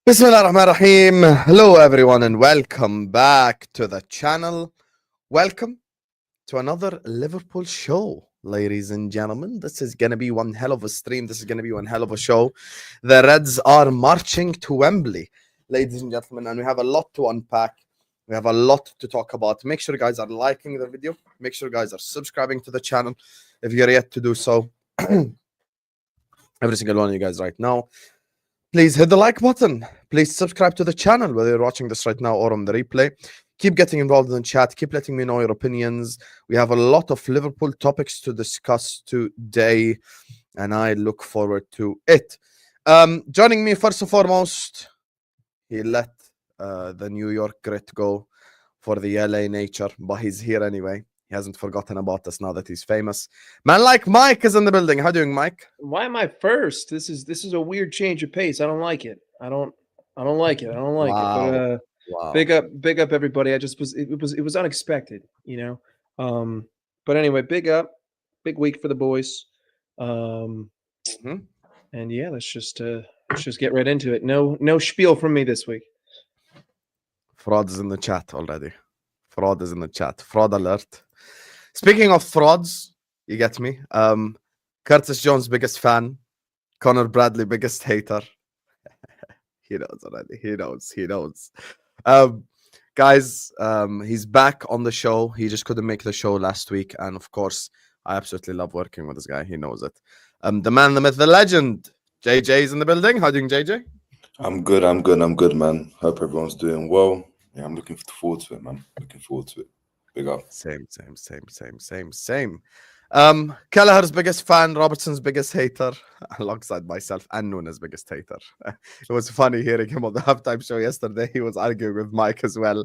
Bismillahirrahmanirrahim. Hello everyone and welcome back to the channel. Welcome to another Liverpool show, ladies and gentlemen. This is going to be one hell of a stream. This is going to be one hell of a show. The Reds are marching to Wembley, ladies and gentlemen, and we have a lot to unpack. We have a lot to talk about. Make sure you guys are liking the video. Make sure you guys are subscribing to the channel if you're yet to do so. Every single one of you guys right now. Please hit the like button. Please subscribe to the channel, whether you're watching this right now or on the replay. Keep getting involved in the chat. Keep letting me know your opinions. We have a lot of Liverpool topics to discuss today, and I look forward to it. Joining me, first and foremost, he let the New York grit go for the LA nature, but he's here anyway. He hasn't forgotten about us now that he's famous. Man like Mike is in the building. How you doing, Mike? Why am I first? This is a weird change of pace. I don't like it. I don't like it. But Wow. big up everybody. It was unexpected, you know. But anyway, big week for the boys. And yeah, let's just get right into it. No spiel from me this week. Fraud is in the chat already. Fraud is in the chat. Fraud alert. Speaking of frauds, you get me. Curtis Jones' biggest fan. Connor Bradley, biggest hater. He knows already. He knows. Guys, he's back on the show. He just couldn't make the show last week. And of course, I absolutely love working with this guy. He knows it. The man, the myth, the legend. JJ is in the building. How are you doing, JJ? I'm good, man. Hope everyone's doing well. Yeah, I'm looking forward to it, man. Looking forward to it. Big up. Same. Kelleher's biggest fan, Robertson's biggest hater, alongside myself and Nuna's biggest hater. It was funny hearing him on the halftime show yesterday. He was arguing with Mike as well.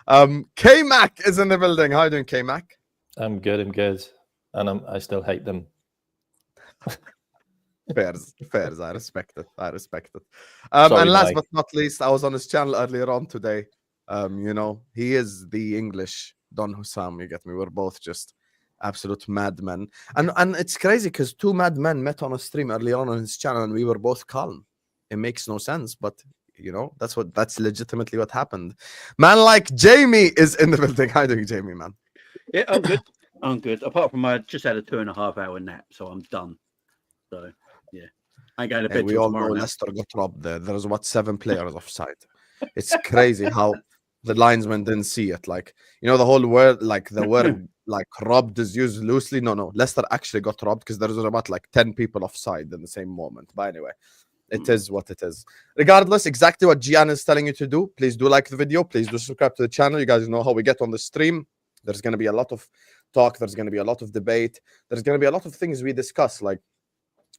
Kmack is in the building. How are you doing, Kmack? I'm good. And I still hate them. Fairs. I respect it. Sorry, and last Mike. but not least, I was on his channel earlier on today. You know, he is the English Don Hussam, you get me? We're both just absolute madmen. And it's crazy because two madmen met on a stream earlier on his channel and we were both calm. It makes no sense, but you know, that's legitimately what happened. Man like Jamie is in the building. How are you doing, Jamie, man? Yeah, I'm good. Apart from I just had a 2.5 hour nap, so I'm done. So yeah. I ain't going to bed. We all know tomorrow now. Leicester got robbed there. There was 7 players offside. It's crazy how the linesman didn't see it. Like, you know, the whole word, like the word like robbed is used loosely. No. Leicester actually got robbed because there was about 10 people offside in the same moment. But anyway, it is what it is. Regardless, exactly what Gian is telling you to do. Please do like the video. Please do subscribe to the channel. You guys know how we get on the stream. There's going to be a lot of talk. There's going to be a lot of debate. There's going to be a lot of things we discuss. Like,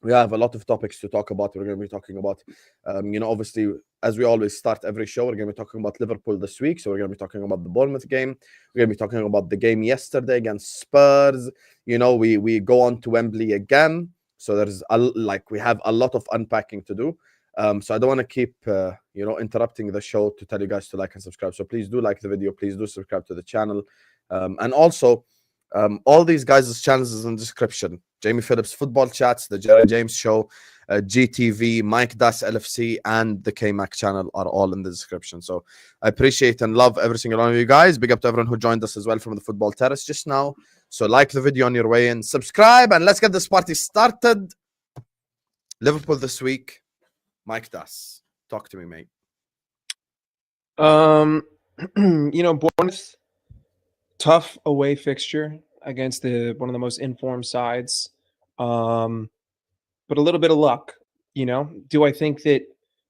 we have a lot of topics to talk about. We're going to be talking about, you know, obviously, as we always start every show, we're going to be talking about Liverpool this week. So we're going to be talking about the Bournemouth game. We're going to be talking about the game yesterday against Spurs. You know, we go on to Wembley again. So there's we have a lot of unpacking to do. So I don't want to keep, you know, interrupting the show to tell you guys to like and subscribe. So please do like the video. Please do subscribe to the channel. And also, all these guys' channels is in the description. Jamie Phillips Football Chats, the Jerry James Show, GTV, Mike Das LFC, and the Kmack channel are all in the description. So I appreciate and love every single one of you guys. Big up to everyone who joined us as well from the Football Terrace just now. So like the video on your way in, subscribe, and let's get this party started. Liverpool this week. Mike Das, talk to me, mate. You know, Bournemouth, tough away fixture against one of the most informed sides, but a little bit of luck. You know, do I think that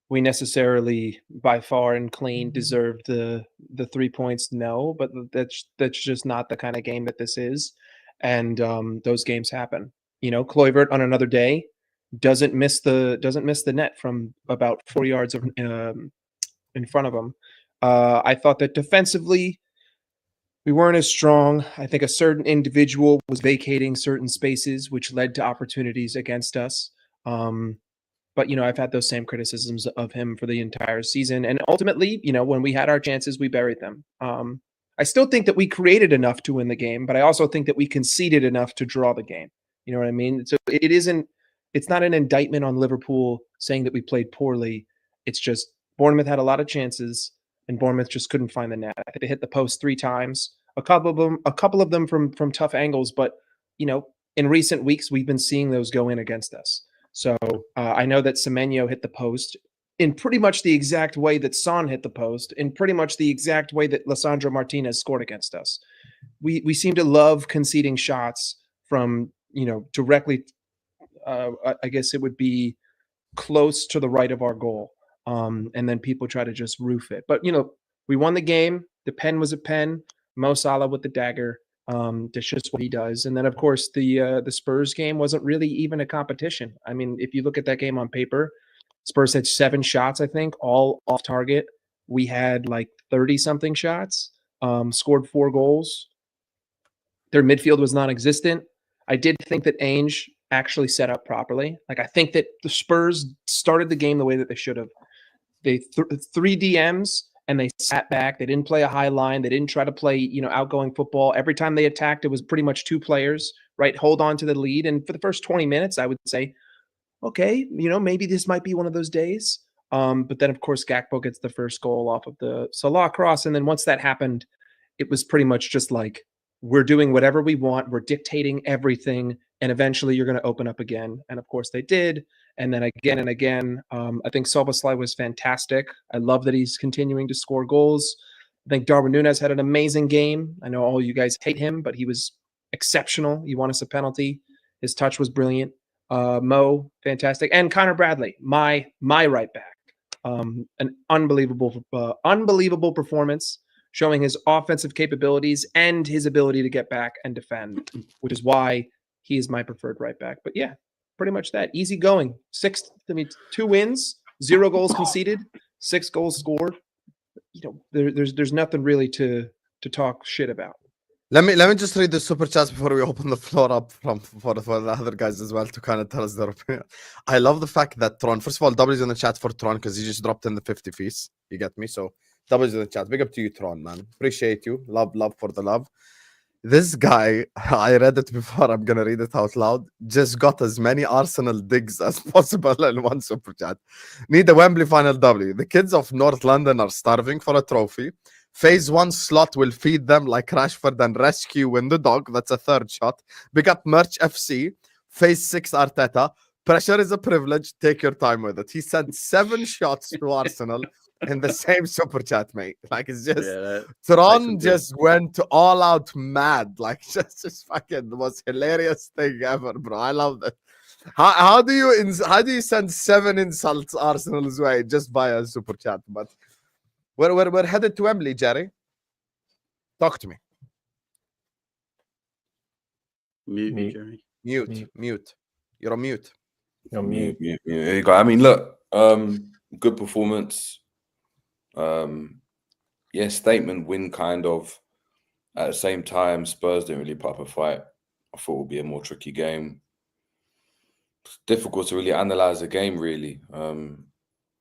we necessarily, by far and clean, deserved the 3 points? No, but that's just not the kind of game that this is, and those games happen. You know, Kluivert on another day doesn't miss the net from about 4 yards in front of him. I thought that defensively, we weren't as strong. I think a certain individual was vacating certain spaces, which led to opportunities against us. But, you know, I've had those same criticisms of him for the entire season. And ultimately, you know, when we had our chances, we buried them. I still think that we created enough to win the game, but I also think that we conceded enough to draw the game. You know what I mean? So it's not an indictment on Liverpool saying that we played poorly. It's just Bournemouth had a lot of chances, and Bournemouth just couldn't find the net. I think they hit the post 3 times. A couple of them from tough angles, but in recent weeks we've been seeing those go in against us. So I know that Semenyo hit the post in pretty much the exact way that Son hit the post, in pretty much the exact way that Lisandro Martinez scored against us. We seem to love conceding shots from directly. I guess it would be close to the right of our goal, and then people try to just roof it. But we won the game. The pen was a pen. Mo Salah with the dagger. That's just what he does. And then, of course, the Spurs game wasn't really even a competition. I mean, if you look at that game on paper, Spurs had 7 shots, I think, all off target. We had like 30-something shots, scored 4 goals. Their midfield was non-existent. I did think that Ainge actually set up properly. Like, I think that the Spurs started the game the way that they should have. They 3 DMs, and they sat back. They didn't play a high line. They didn't try to play, outgoing football. Every time they attacked, it was pretty much 2 players, right? Hold on to the lead. And for the first 20 minutes, I would say, okay, maybe this might be one of those days. But then, of course, Gakpo gets the first goal off of the Salah cross. And then once that happened, it was pretty much just like, we're doing whatever we want. We're dictating everything. And eventually you're going to open up again. And of course they did. And then again and again, I think Szoboszlai was fantastic. I love that he's continuing to score goals. I think Darwin Núñez had an amazing game. I know all you guys hate him, but he was exceptional. He won us a penalty. His touch was brilliant. Mo, fantastic. And Connor Bradley, my right back. An unbelievable performance, showing his offensive capabilities and his ability to get back and defend, which is why he is my preferred right back. But yeah, pretty much that. Easy going. 2 wins, 0 goals conceded, 6 goals scored. There's nothing really to talk shit about. Let me just read the super chats before we open the floor up for the other guys as well to kind of tell us their opinion. I love the fact that Tron, first of all, W's in the chat for Tron because he just dropped in the 50 fees. You get me? So W's in the chat. Big up to you, Tron, man. Appreciate you. Love for the love. This guy, I read it before, I'm going to read it out loud, just got as many Arsenal digs as possible in one super chat. Need a Wembley final W. The kids of North London are starving for a trophy. Phase 1 slot will feed them like Rashford and rescue win the dog. That's a 3rd shot. Big up Merch FC. Phase 6 Arteta. Pressure is a privilege. Take your time with it. He sent 7 shots to Arsenal in the same super chat, mate. Like, it's just Tron just went all out mad. Like, just fucking the most hilarious thing ever, bro. I love that. How do you send 7 insults Arsenal's way just via super chat? But we're headed to Wembley, Jerry. Talk to me. Mute, Jerry. Mute. You're on mute. You're mute. There you go. I mean, look, good performance. Statement win kind of. At the same time, Spurs didn't really put up a fight. I thought it would be a more tricky game. It's difficult to really analyze the game, really.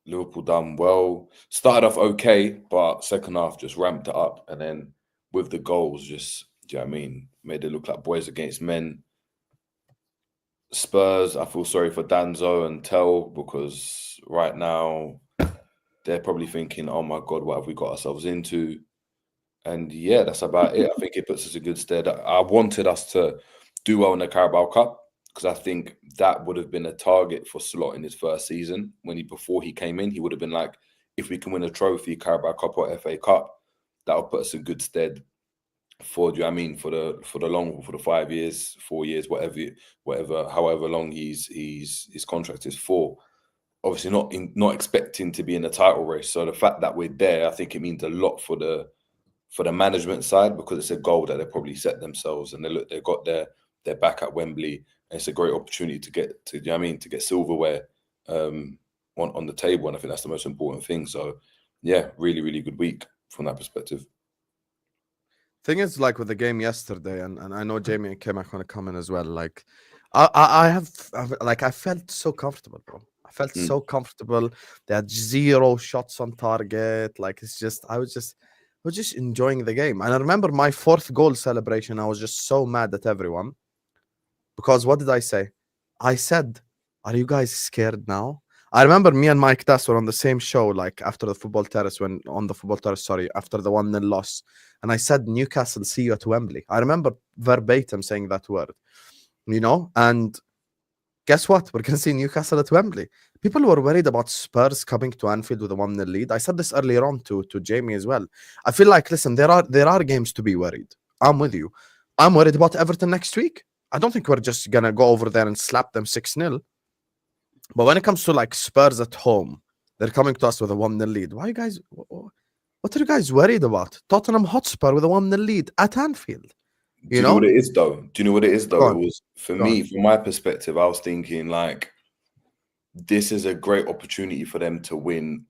Liverpool done well. Started off okay, but second half just ramped it up. And then with the goals, just, do you know what I mean? Made it look like boys against men. Spurs, I feel sorry for Danzo and Tel because right now they're probably thinking, oh my God, what have we got ourselves into? And yeah, that's about it. I think it puts us in good stead. I wanted us to do well in the Carabao Cup because I think that would have been a target for Slot in his first season. Before he came in, he would have been like, if we can win a trophy, Carabao Cup or FA Cup, that would put us in good stead for, do you know what I mean, for the 5 years, 4 years, however long his contract is for. Obviously not expecting to be in the title race. So the fact that we're there, I think it means a lot for the management side because it's a goal that they probably set themselves and they got their back at Wembley. And it's a great opportunity to get silverware on the table. And I think that's the most important thing. So yeah, really, really good week from that perspective. Thing is, like with the game yesterday, and I know Jamie and Kmack want to come in as well. Like, I felt so comfortable, bro. I felt so comfortable. They had 0 shots on target. Like, I was just enjoying the game. And I remember my 4th goal celebration. I was just so mad at everyone because what did I say? I said, "Are you guys scared now? I remember me and Mike Das were on the same show, like after the football terrace, after the 1-0 loss. And I said, Newcastle, see you at Wembley. I remember verbatim saying that word, and guess what? We're going to see Newcastle at Wembley. People were worried about Spurs coming to Anfield with a 1-0 lead. I said this earlier on to Jamie as well. I feel like, listen, there are games to be worried. I'm with you. I'm worried about Everton next week. I don't think we're just going to go over there and slap them 6-0. But when it comes to like Spurs at home, they're coming to us with a 1-0 lead. Why, guys? What are you guys worried about? Tottenham Hotspur with a 1-0 lead at Anfield. Do you know what it is, though? Do you know what it is, though? Go It on. was, for me, from my perspective, I was thinking, like, this is a great opportunity for them to win,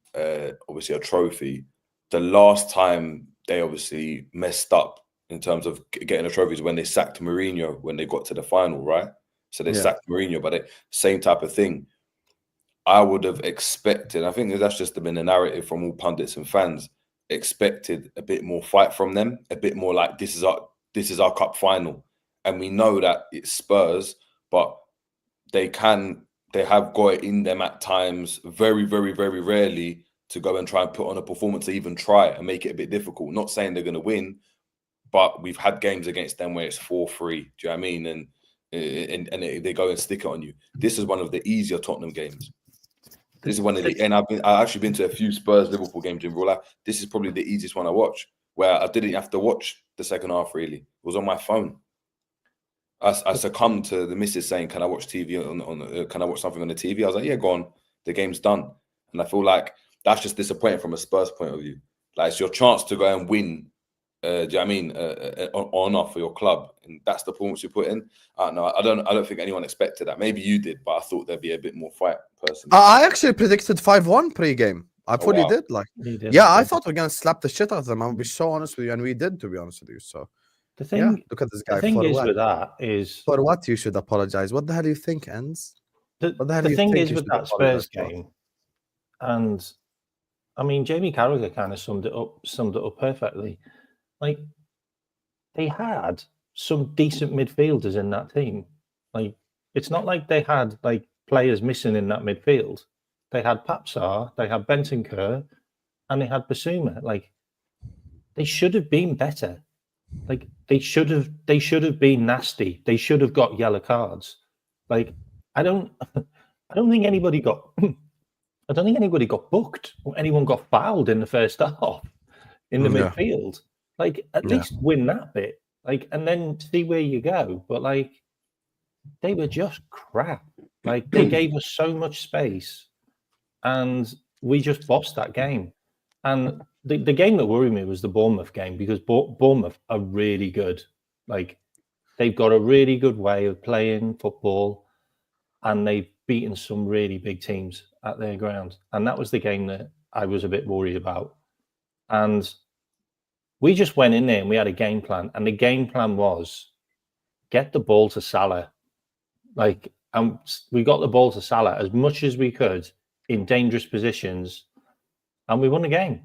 obviously, a trophy. The last time they obviously messed up in terms of getting a trophy is when they sacked Mourinho when they got to the final, right? So they sacked Mourinho, but same type of thing. I would have expected, I think that's just been a narrative from all pundits and fans, expected a bit more fight from them, a bit more like this is our cup final. And we know that it's Spurs, but they have got it in them at times, very, very, very rarely, to go and try and put on a performance, to even try and make it a bit difficult. Not saying they're going to win, but we've had games against them where it's 4-3. Do you know what I mean? And they go and stick it on you. This is one of the easier Tottenham games. This is one of the, and I've actually been to a few Spurs Liverpool games in real life. This is probably the easiest one I watched, where I didn't have to watch the second half really. It was on my phone. I succumbed to the missus saying, "Can I watch TV can I watch something on the TV?" I was like, "Yeah, go on. The game's done." And I feel like that's just disappointing from a Spurs point of view. Like, it's your chance to go and win. Do you know what I mean? On off for your club, and that's the performance you put in. No, I don't think anyone expected that. Maybe you did, but I thought there'd be a bit more fight. Personally, I actually predicted 5-1 pre-game. I fully did. Like, I thought we're gonna slap the shit out of them. I'll be so honest with you, and we did, to be honest with you. So the thing, look at this guy. The thing for is what? with that is for what you should apologize. What the hell do you think, Enz? The thing is with that Spurs game, and I mean, Jamie Carragher kind of summed it up perfectly. Like, they had some decent midfielders in that team. Like, it's not like they had like players missing in that midfield. They had Papsar, they had Bentancur, and they had Basuma. Like, they should have been better. Like, they should have been nasty. They should have got yellow cards. Like, I don't think anybody got booked or anyone got fouled in the first half in the midfield. Like, at least win that bit. Like, and then see where you go. But like, they were just crap. Like, they gave us so much space, and we just bossed that game. And the game that worried me was the Bournemouth game, because Bournemouth are really good. Like, they've got a really good way of playing football, and they've beaten some really big teams at their ground. And that was the game that I was a bit worried about. And we just went in there and we had a game plan. And the game plan was get the ball to Salah. Like, we got the ball to Salah as much as we could in dangerous positions, and we won the game.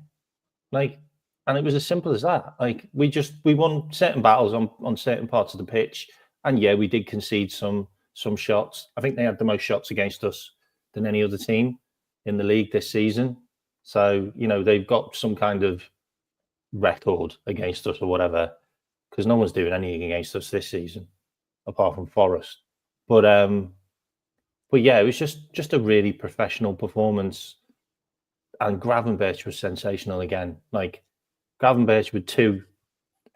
Like, and it was as simple as that. Like, we won certain battles on certain parts of the pitch. And yeah, we did concede some shots. I think they had the most shots against us than any other team in the league this season. So, you know, they've got some kind of record against us or whatever, because no one's doing anything against us this season apart from Forest. But yeah, it was just a really professional performance. And Gravenberch was sensational again. Like, Gravenberch with 2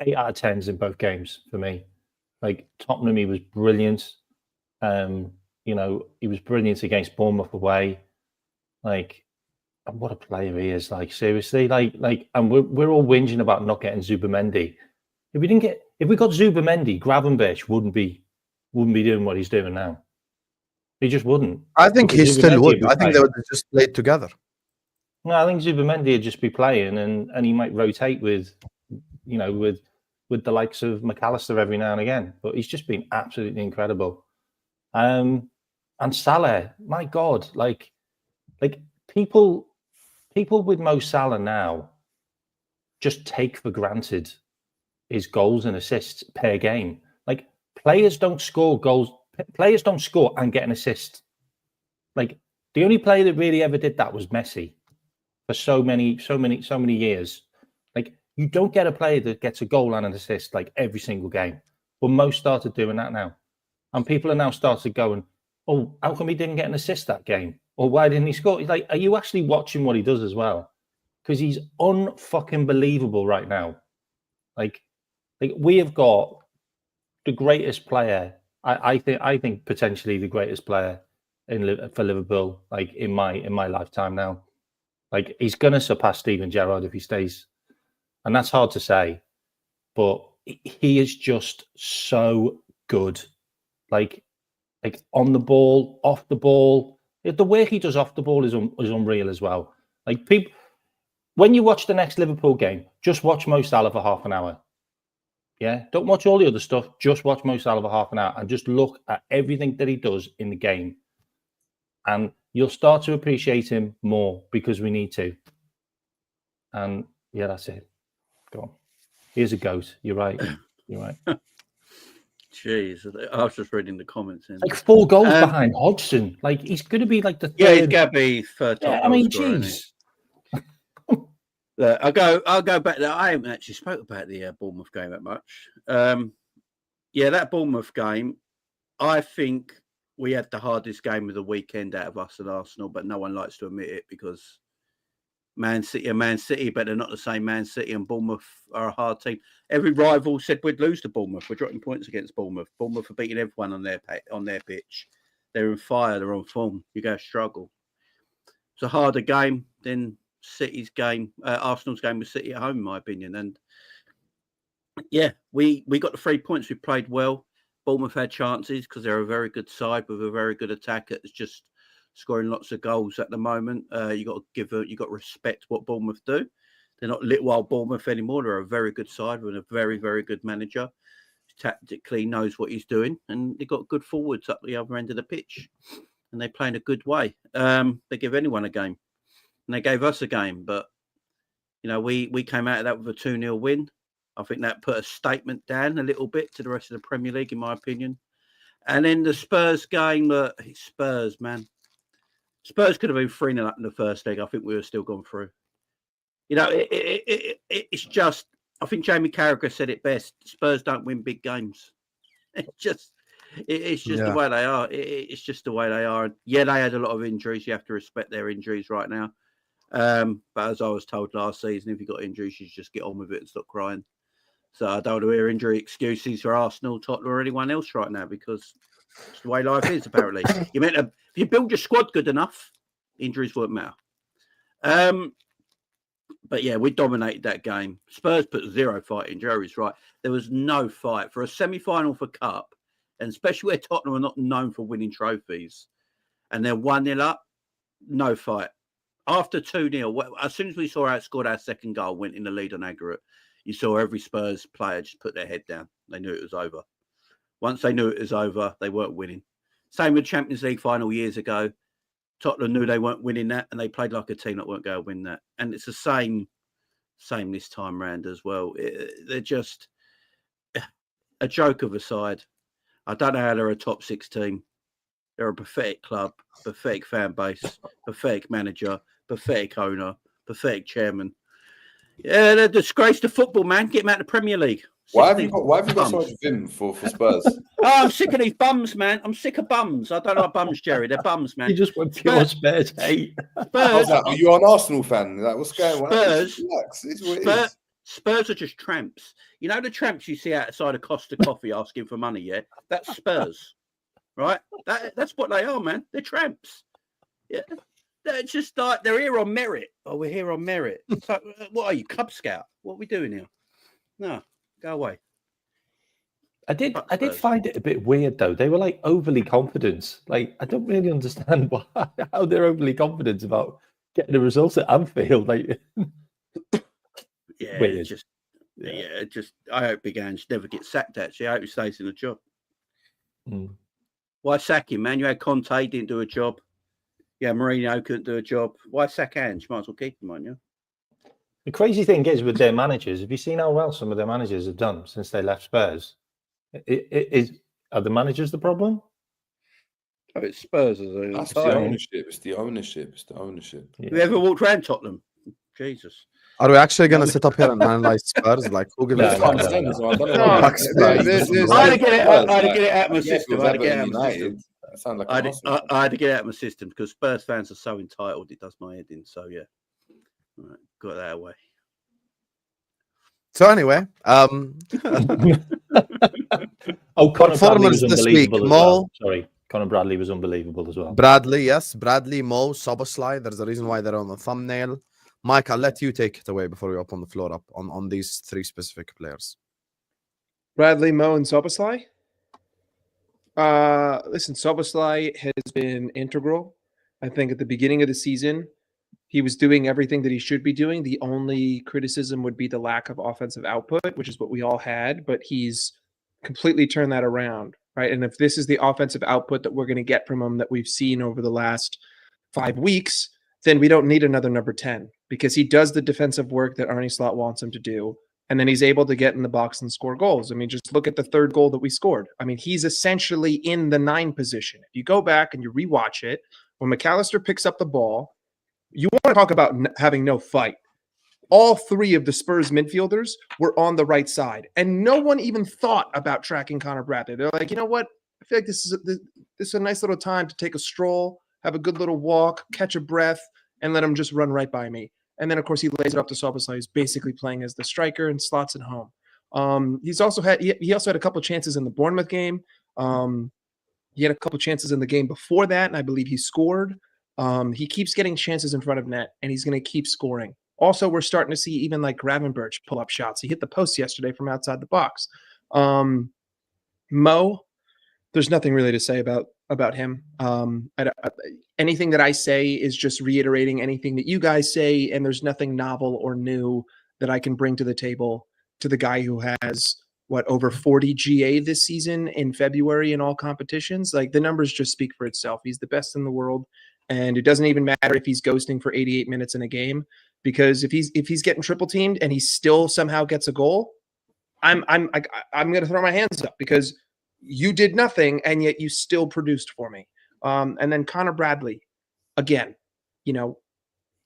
8 out of 10s in both games for me. Like, Tottenham, he was brilliant. You know, he was brilliant against Bournemouth away. Like, what a player he is! Like, seriously, like, and we're all whinging about not getting Zubamendi. If we got Zubamendi, Gravenberch wouldn't be doing what he's doing now. He just wouldn't. I think he still would. I think they would just play together. No, I think Zubamendi would just be playing, and he might rotate with the likes of McAllister every now and again. But he's just been absolutely incredible. And Salah, my God, like people with Mo Salah now just take for granted his goals and assists per game. Like, players don't score goals. Players don't score and get an assist. Like, The only player that really ever did that was Messi for so many years. Like, you don't get a player that gets a goal and an assist like every single game. But most started doing that now. And people are now started going, oh, how come he didn't get an assist that game? Or why didn't he score? Like, are you actually watching what he does as well? Because he's unfucking believable right now. Like we have got the greatest player. I think potentially the greatest player for Liverpool, like in my lifetime now. Like, he's gonna surpass Steven Gerrard if he stays, and that's hard to say, but he is just so good. Like on the ball, off the ball, the work he does off the ball is unreal as well. Like, people, when you watch the next Liverpool game, just watch Mo Salah for half an hour. Yeah, don't watch all the other stuff. Just watch Mo Salah for half an hour and just look at everything that he does in the game, and you'll start to appreciate him more because we need to. And yeah, that's it. Go on. Here's a goat. You're right. You're right. Jeez, I was just reading the comments. Like 4 goals behind Hodgson. Like, he's going to be like the third. Yeah, he's going to be third top. Yeah, I mean, jeez. I'll go back there. I haven't actually spoke about the Bournemouth game that much. Yeah, that Bournemouth game, I think we had the hardest game of the weekend out of us and Arsenal, but no one likes to admit it because Man City are Man City, but they're not the same Man City, and Bournemouth are a hard team. Every rival said we'd lose to Bournemouth. We're dropping points against Bournemouth. Bournemouth are beating everyone on their pitch. They're in fire. They're on form. You're going to struggle. It's a harder game than City's game, Arsenal's game with City at home, in my opinion. And yeah, we got the 3 points. We played well. Bournemouth had chances because they're a very good side with a very good attack. It's just scoring lots of goals at the moment. You got to respect what Bournemouth do. They're not little old Bournemouth anymore. They're a very good side with a very, very good manager. Tactically knows what he's doing, and they've got good forwards up the other end of the pitch, and they play in a good way. They give anyone a game, and they gave us a game. But you know, we came out of that with a 2-0 win. I think that put a statement down a little bit to the rest of the Premier League, in my opinion. And then the Spurs game, Spurs, man. Spurs could have been 3-0 up in the first leg. I think we were still gone through. You know, it's just, I think Jamie Carragher said it best. Spurs don't win big games. It's just the way they are. It's just the way they are. Yeah, they had a lot of injuries. You have to respect their injuries right now. But as I was told last season, if you got injuries, you just get on with it and stop crying. So I don't want to hear injury excuses for Arsenal, Tottenham, or anyone else right now, because it's the way life is, apparently. If you build your squad good enough, injuries won't matter. But yeah, we dominated that game. Spurs put 0 fight in. Jerry's right. There was no fight for a semi-final for Cup, and especially where Tottenham are not known for winning trophies, and they're 1-0 up, no fight. After 2-0, as soon as we scored our second goal, went in the lead on aggregate, you saw every Spurs player just put their head down. They knew it was over. Once they knew it was over, they weren't winning. Same with Champions League final years ago. Tottenham knew they weren't winning that, and they played like a team that weren't going to win that. And it's the same this time round as well. They're just a joke of a side. I don't know how they're a top 6 team. They're a pathetic club, pathetic fan base, pathetic manager, pathetic owner, pathetic chairman. Yeah, they're a disgrace to football, man. Get them out of the Premier League. Why have you got so much vim for Spurs? I'm sick of these bums, man. I'm sick of bums. I don't know about bums, Jerry. They're bums, man. You just went pure Spurs hate. How's that? Are you an Arsenal fan? Like, what's going on? Spurs are just tramps. You know the tramps you see outside of Costa Coffee asking for money, yeah? That's Spurs, right? That's what they are, man. They're tramps. Yeah. They're just like, they're here on merit. Oh, we're here on merit. So, what are you, Cub Scout? What are we doing here? No, go away. I did find it a bit weird, though. They were like overly confident. Like, I don't really understand how they're overly confident about getting the results at Anfield. Like, yeah, weird. just I hope Big Ange never gets sacked, actually. I hope he stays in the job. Mm. Why sack him, man? You had Conte, didn't do a job. Yeah, Mourinho couldn't do a job. Why sack Ange? Might as well keep him on, you. The crazy thing is with their managers, have you seen how well some of their managers have done since they left Spurs? Are the managers the problem? Oh, it's Spurs. That's the ownership. It's the ownership. It's the ownership. Yeah. You ever walked around Tottenham? Jesus. Are we actually going to sit up here and analyze Spurs? Like, who gives No, a That's no, what fuck? I'm saying. So I don't know No, why Bucks, you Spurs. just there's- I had to like get it out. I had to Spurs, get it out of my like, yeah, if it system. was I had to get it Everton out of my United, system. that sounds like I an had, Arsenal. I had to get it out of my system because Spurs fans are so entitled. It does my head in. So yeah, all right, got that away. So anyway, Oh, Conor Bradley performers was this unbelievable week, as Mo. well. Sorry, Conor Bradley was unbelievable as well. Bradley, yes, Bradley, Mo, Soboslai. There's a reason why they're on the thumbnail. Mike, I'll let you take it away before we open the floor up on these three specific players. Bradley, Mo, and Soboslai. Listen, Soboslai has been integral. I think at the beginning of the season, he was doing everything that he should be doing. The only criticism would be the lack of offensive output, which is what we all had, but he's completely turned that around, right? And if this is the offensive output that we're going to get from him that we've seen over the last 5 weeks, then we don't need another number 10 because he does the defensive work that Arne Slot wants him to do. And then he's able to get in the box and score goals. I mean, just look at the third goal that we scored. I mean, he's essentially in the 9 position. If you go back and you rewatch it, when McAllister picks up the ball, you want to talk about having no fight. All 3 of the Spurs midfielders were on the right side, and no one even thought about tracking Conor Bradley. They're like, you know what? I feel like this is a nice little time to take a stroll, have a good little walk, catch a breath, and let him just run right by me. And then, of course, he lays it up to Soboslai, who's basically playing as the striker and slots it home. He also had a couple of chances in the Bournemouth game. He had a couple of chances in the game before that, and I believe he scored. He keeps getting chances in front of net, and he's going to keep scoring. Also, we're starting to see even like Gravenberch pull up shots. He hit the post yesterday from outside the box. Mo, there's nothing really to say about him. Anything that I say is just reiterating anything that you guys say, and there's nothing novel or new that I can bring to the table to the guy who has over 40 GA this season in February in all competitions. Like, the numbers just speak for itself. He's the best in the world, and it doesn't even matter if he's ghosting for 88 minutes in a game, because if he's getting triple teamed and he still somehow gets a goal, I'm going to throw my hands up, because you did nothing and yet you still produced for me. And then Conor Bradley, again,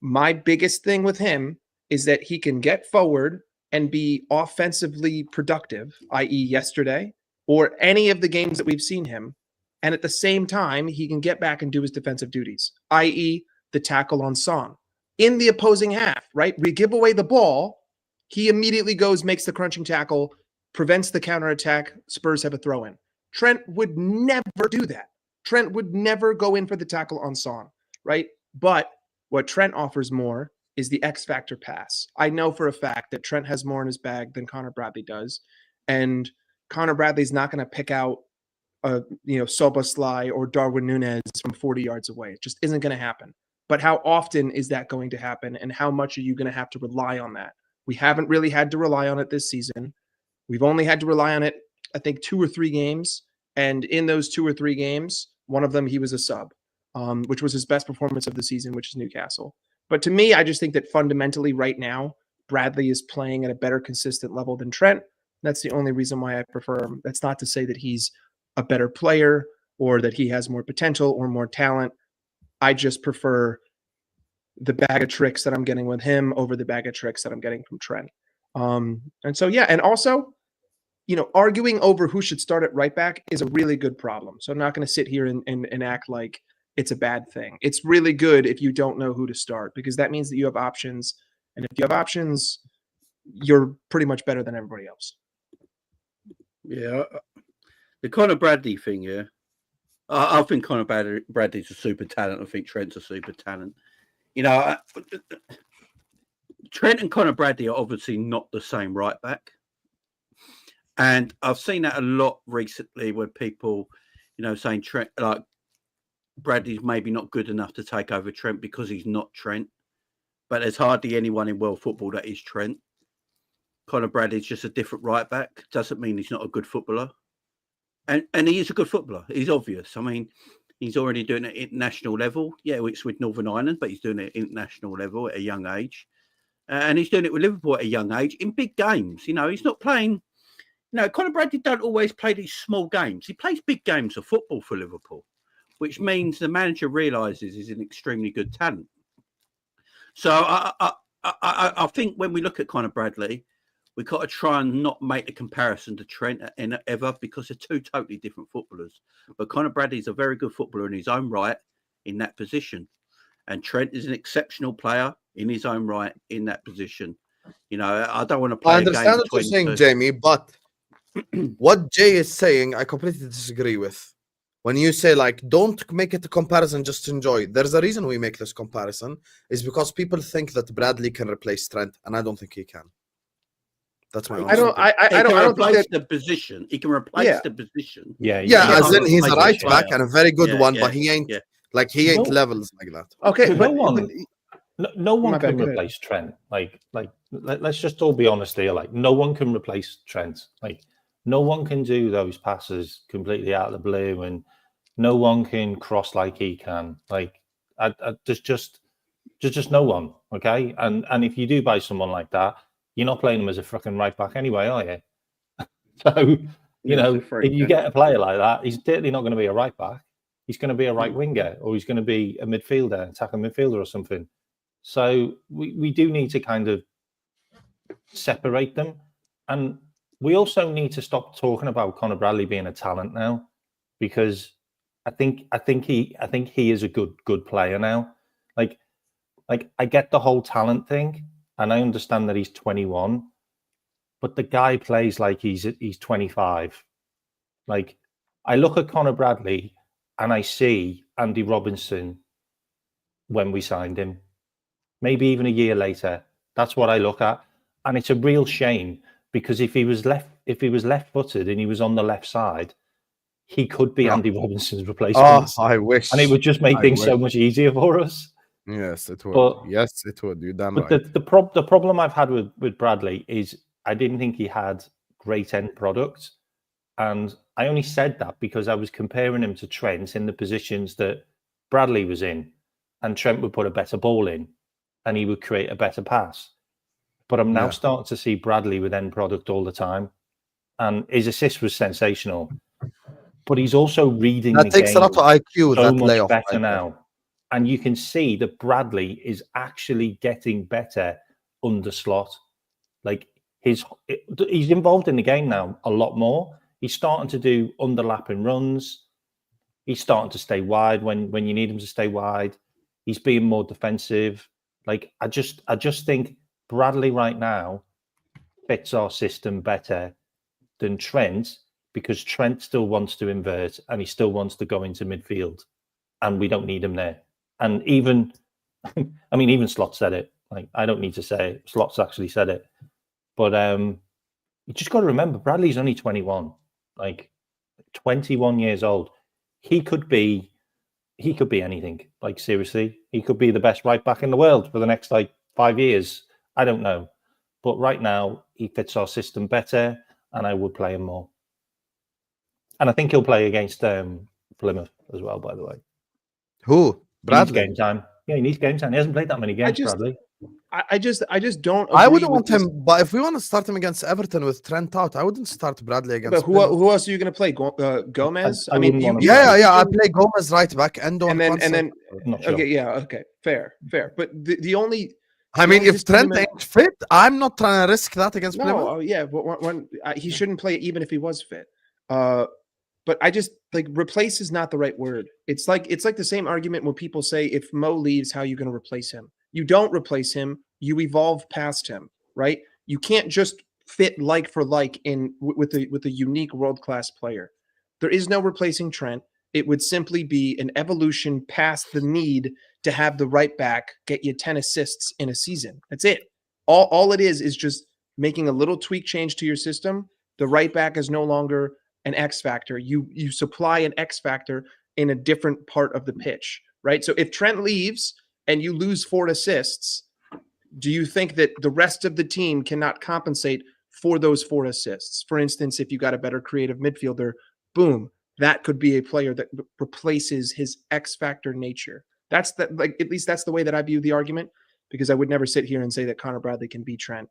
my biggest thing with him is that he can get forward and be offensively productive, i.e. yesterday, or any of the games that we've seen him. And at the same time, he can get back and do his defensive duties, i.e. the tackle on Son in the opposing half, right? We give away the ball. He immediately goes, makes the crunching tackle, prevents the counterattack. Spurs have a throw in. Trent would never do that. Trent would never go in for the tackle on Son, right? But what Trent offers more is the X factor pass. I know for a fact that Trent has more in his bag than Conor Bradley does. And Conor Bradley's not going to pick out Soboslai or Darwin Núñez from 40 yards away. It just isn't going to happen. But how often is that going to happen? And how much are you going to have to rely on that? We haven't really had to rely on it this season. We've only had to rely on it, I think, 2 or 3 games. And in those 2 or 3 games, one of them he was a sub, which was his best performance of the season, which is Newcastle. But to me, I just think that fundamentally right now, Bradley is playing at a better consistent level than Trent. That's the only reason why I prefer him. That's not to say that he's a better player or that he has more potential or more talent. I just prefer the bag of tricks that I'm getting with him over the bag of tricks that I'm getting from Trent. And so, yeah. And also, arguing over who should start at right back is a really good problem. So I'm not going to sit here and act like it's a bad thing. It's really good if you don't know who to start, because that means that you have options. And if you have options, you're pretty much better than everybody else. Yeah. The Conor Bradley thing, yeah. I think Conor Bradley's a super talent. I think Trent's a super talent. Trent and Conor Bradley are obviously not the same right back. And I've seen that a lot recently where people, saying Trent, like Bradley's maybe not good enough to take over Trent because he's not Trent. But there's hardly anyone in world football that is Trent. Conor Bradley's just a different right back. Doesn't mean he's not a good footballer. And he is a good footballer. He's obvious. I mean, he's already doing it at international level. Yeah, it's with Northern Ireland, but he's doing it at international level at a young age. And he's doing it with Liverpool at a young age in big games. He's not playing. Conor Bradley don't always play these small games. He plays big games of football for Liverpool. which means the manager realises he's an extremely good talent. So I think when we look at Conor Bradley, we've got to try and not make the comparison to Trent ever, because they're two totally different footballers. But Conor Bradley is a very good footballer in his own right in that position. And Trent is an exceptional player in his own right in that position. You know, I don't want to play I a game understand what you're between saying, two. Jamie, but what Jay is saying, I completely disagree with. When you say, like, don't make it a comparison, just enjoy. There's a reason we make this comparison, is because people think that Bradley can replace Trent, and I don't think he can. That's my I don't. opinion. I don't replace think that. the position. He can replace the position. Yeah, Yeah, as in he's a replace right the back player. and a very good Yeah, one, yeah, but he ain't yeah. he ain't No. levels like that. Okay, No but, one, no My one bad, can go ahead. replace Trent. Let's just all be honest here. Like, no one can replace Trent. Like, no one can do those passes completely out of the blue, and no one can cross like he can. Like, there's just no one. Okay, and if you do buy someone like that, you're not playing him as a fucking right back anyway, are you? So you know, if you get a player like that, he's certainly not going to be a right back. He's going to be a right winger, or he's going to be a midfielder, attacking midfielder or something. So we do need to kind of separate them. And we also need to stop talking about Conor Bradley being a talent now, because I think he is a good player now. Like I get the whole talent thing, and I understand that he's 21, but the guy plays like he's 25. Like, I look at Conor Bradley and I see Andy Robinson when we signed him, maybe even a year later. That's what I look at, and it's a real shame, because if he was left-footed and he was on the left side, he could be Andy Robinson's replacement. Oh, I wish. And it would just make things so much easier for us. Yes, it would. But, yes, it would. You're damn but right. the problem I've had with Bradley is I didn't think he had great end product. And I only said that because I was comparing him to Trent in the positions that Bradley was in. And Trent would put a better ball in and he would create a better pass. But I'm now starting to see Bradley with end product all the time. And his assist was sensational. But he's also reading the game. That takes a lot of IQ, so that much layoff. better now. And you can see that Bradley is actually getting better under slot. Like, he's involved in the game now a lot more. He's starting to do underlapping runs. He's starting to stay wide when you need him to stay wide. He's being more defensive. Like, I just think Bradley right now fits our system better than Trent, because Trent still wants to invert and he still wants to go into midfield, and we don't need him there. And even, I mean, even Slot said it. Like, I don't need to say it. Slot's actually said it. But you just got to remember, Bradley's only 21, like 21 years old. He could be anything. Like, seriously, he could be the best right back in the world for the next 5 years. I don't know, but right now he fits our system better, and I would play him more. And I think he'll play against Plymouth as well. By the way, Who? Bradley? He needs game time. Yeah, he needs game time. He hasn't played that many games, Bradley. I just don't. I agree wouldn't with want this. him, but if we want to start him against Everton with Trent out, I wouldn't start Bradley against. But who else are you going to play? Gomez? I mean, wouldn't want him. Yeah. I play Gomez right back, and then I'm not sure. okay, yeah, okay, fair. But the only, I mean, if Trent disagreement- ain't fit, I'm not trying to risk that against no, Plymouth. yeah, but when he shouldn't play even if he was fit. But I just, like, replace is not the right word. It's like the same argument when people say, if Mo leaves, how are you going to replace him? You don't replace him. You evolve past him, right? You can't just fit like for like with a unique world-class player. There is no replacing Trent. It would simply be an evolution past the need to have the right back get you 10 assists in a season. That's it. All it is just making a little tweak change to your system. The right back is no longer an X factor. You supply an X factor in a different part of the pitch, right? So if Trent leaves and you lose 4 assists, do you think that the rest of the team cannot compensate for those 4 assists? For instance, if you got a better creative midfielder, boom, that could be a player that replaces his X factor nature. That's at least that's the way that I view the argument, because I would never sit here and say that Conor Bradley can beat Trent,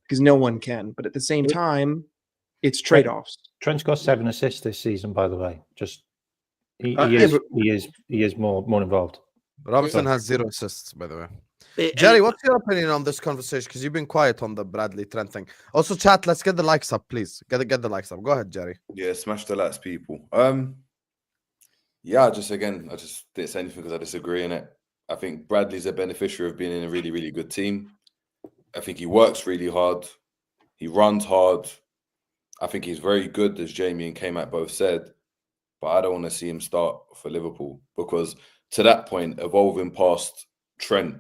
because no one can. But at the same time, it's trade-offs. Trent's got 7 assists this season, by the way. Just He Yeah, is more involved. Robertson has 0 assists, by the way. but Jerry, what's your opinion on this conversation? Because you've been quiet on the Bradley Trent thing. Also, chat, let's get the likes up, please. Get the likes up. Go ahead, Jerry. Yeah, smash the likes, people. Yeah, I just didn't say anything because I disagree in it. I think Bradley's a beneficiary of being in a really, really good team. I think he works really hard. He runs hard. I think he's very good, as Jamie and Kmack both said. But I don't want to see him start for Liverpool because to that point, evolving past Trent,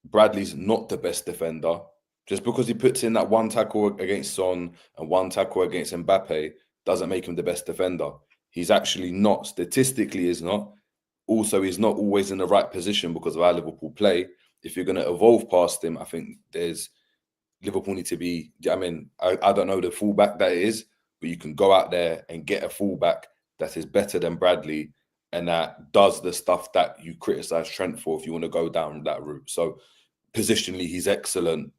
Bradley's not the best defender. Just because he puts in that one tackle against Son and one tackle against Mbappe doesn't make him the best defender. He's actually not. Statistically, he's not. Also, he's not always in the right position because of how Liverpool play. If you're going to evolve past him, I think Liverpool need to be, I mean, I don't know the fullback that it is, but you can go out there and get a fullback that is better than Bradley and that does the stuff that you criticize Trent for if you want to go down that route. So positionally, he's excellent.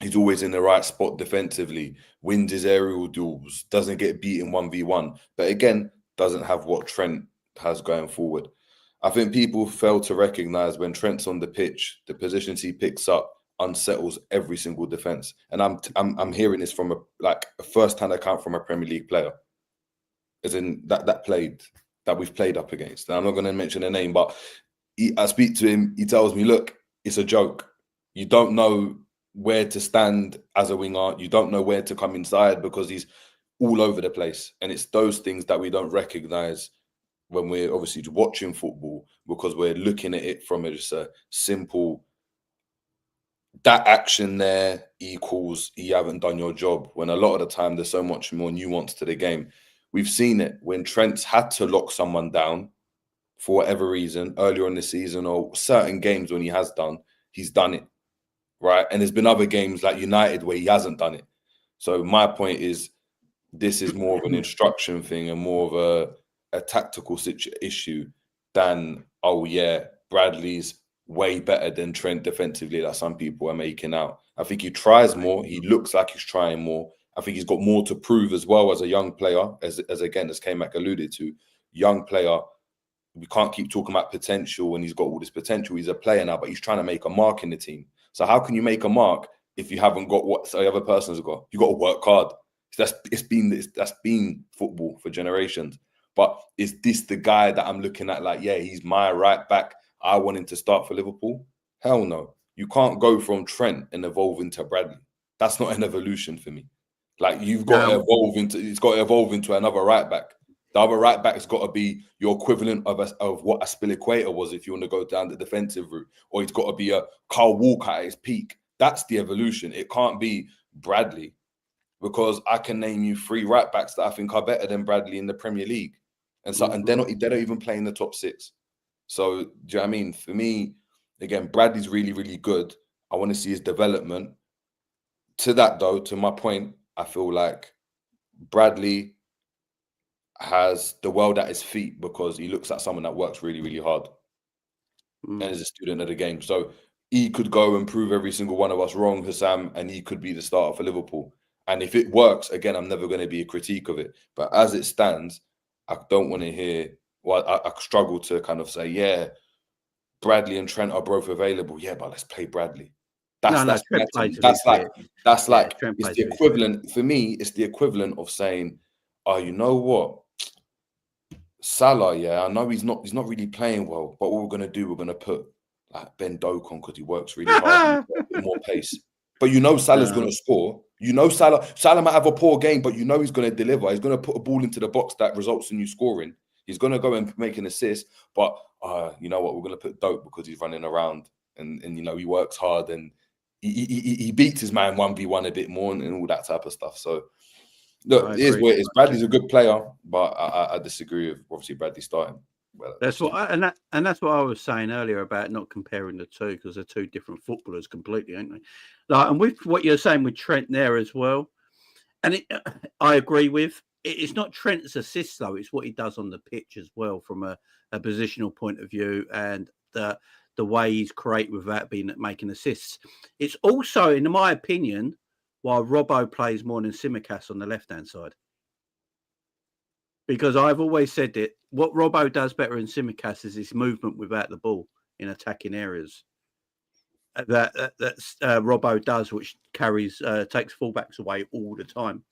He's always in the right spot defensively, wins his aerial duels, doesn't get beaten 1v1, but again, doesn't have what Trent has going forward. I think people fail to recognise when Trent's on the pitch, the positions he picks up unsettles every single defence. And I'm hearing this from a first-hand account from a Premier League player, as in that we've played up against. And I'm not going to mention a name, but I speak to him. He tells me, "Look, it's a joke. You don't know where to stand as a winger. You don't know where to come inside because he's all over the place." And it's those things that we don't recognise when we're obviously watching football because we're looking at it from just a simple, that action there equals you haven't done your job, when a lot of the time there's so much more nuance to the game. We've seen it when Trent's had to lock someone down for whatever reason earlier in the season or certain games when he has done, he's done it, right? And there's been other games like United where he hasn't done it. So my point is this is more of an instruction thing and more of a tactical issue than, oh yeah, Bradley's way better than Trent defensively that some people are making out. I think he tries more. He looks like he's trying more. I think he's got more to prove as well as a young player, as Kmack alluded to. Young player, we can't keep talking about potential when he's got all this potential. He's a player now, but he's trying to make a mark in the team. So how can you make a mark if you haven't got what the other person's got? You've got to work hard. That's been football for generations. But is this the guy that I'm looking at like, yeah, he's my right back, I want him to start for Liverpool? Hell no. You can't go from Trent and evolve into Bradley. That's not an evolution for me. Like you've got to evolve into another right back. The other right back's got to be your equivalent of what Aspilicueta was if you want to go down the defensive route, or it's got to be a Kyle Walker at his peak. That's the evolution. It can't be Bradley, because I can name you 3 right backs that I think are better than Bradley in the Premier League, and they don't even play in the top 6. So do you know what I mean? For me, again, Bradley's really, really good. I want to see his development. To that though, to my point, I feel like Bradley has the world at his feet because he looks like someone that works really, really hard and is a student of the game. So he could go and prove every single one of us wrong, Hussam, and he could be the starter for Liverpool. And if it works, again, I'm never going to be a critique of it. But as it stands, I don't want to hear, well, I struggle to kind of say, yeah, Bradley and Trent are both available. Yeah, but let's play Bradley. That's like it's the equivalent for me. It's the equivalent of saying, oh, you know what, Salah, yeah, I know he's not really playing well, but what we're gonna do, we're gonna put like Ben Doak on because he works really hard, more pace. But you know Salah's gonna score. You know Salah might have a poor game, but you know he's gonna deliver. He's gonna put a ball into the box that results in you scoring. He's gonna go and make an assist. But you know what, we're gonna put Doak because he's running around and you know he works hard and he beats his man 1v1 a bit more and all that type of stuff. So look, it is what it is. Bradley's a good player, but I disagree with obviously Bradley starting. Well, that's that's what I was saying earlier about not comparing the two, because they're 2 different footballers completely, aren't they? Like, and with what you're saying with Trent there as well, and I agree with. It's not Trent's assists though; it's what he does on the pitch as well, from a positional point of view, and the way he's creative without making assists. It's also, in my opinion, why Robbo plays more than Simicast on the left-hand side. because I've always said it. What Robbo does better than Simicast is his movement without the ball in attacking areas. That's Robbo does, which carries takes fullbacks away all the time.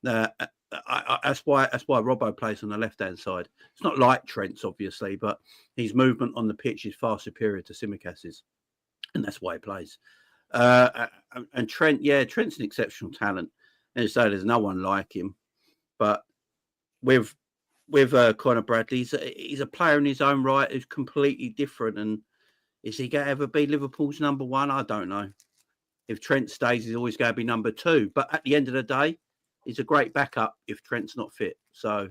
That's why Robbo plays on the left-hand side. It's not like Trent's, obviously, but his movement on the pitch is far superior to Simicast's, and that's why he plays. And Trent, Trent's an exceptional talent, and so there's no one like him. But with Conor Bradley, he's a player in his own right who's completely different. And is he going to ever be Liverpool's number one? I don't know. If Trent stays, he's always going to be number two. But at the end of the day, he's a great backup if Trent's not fit. So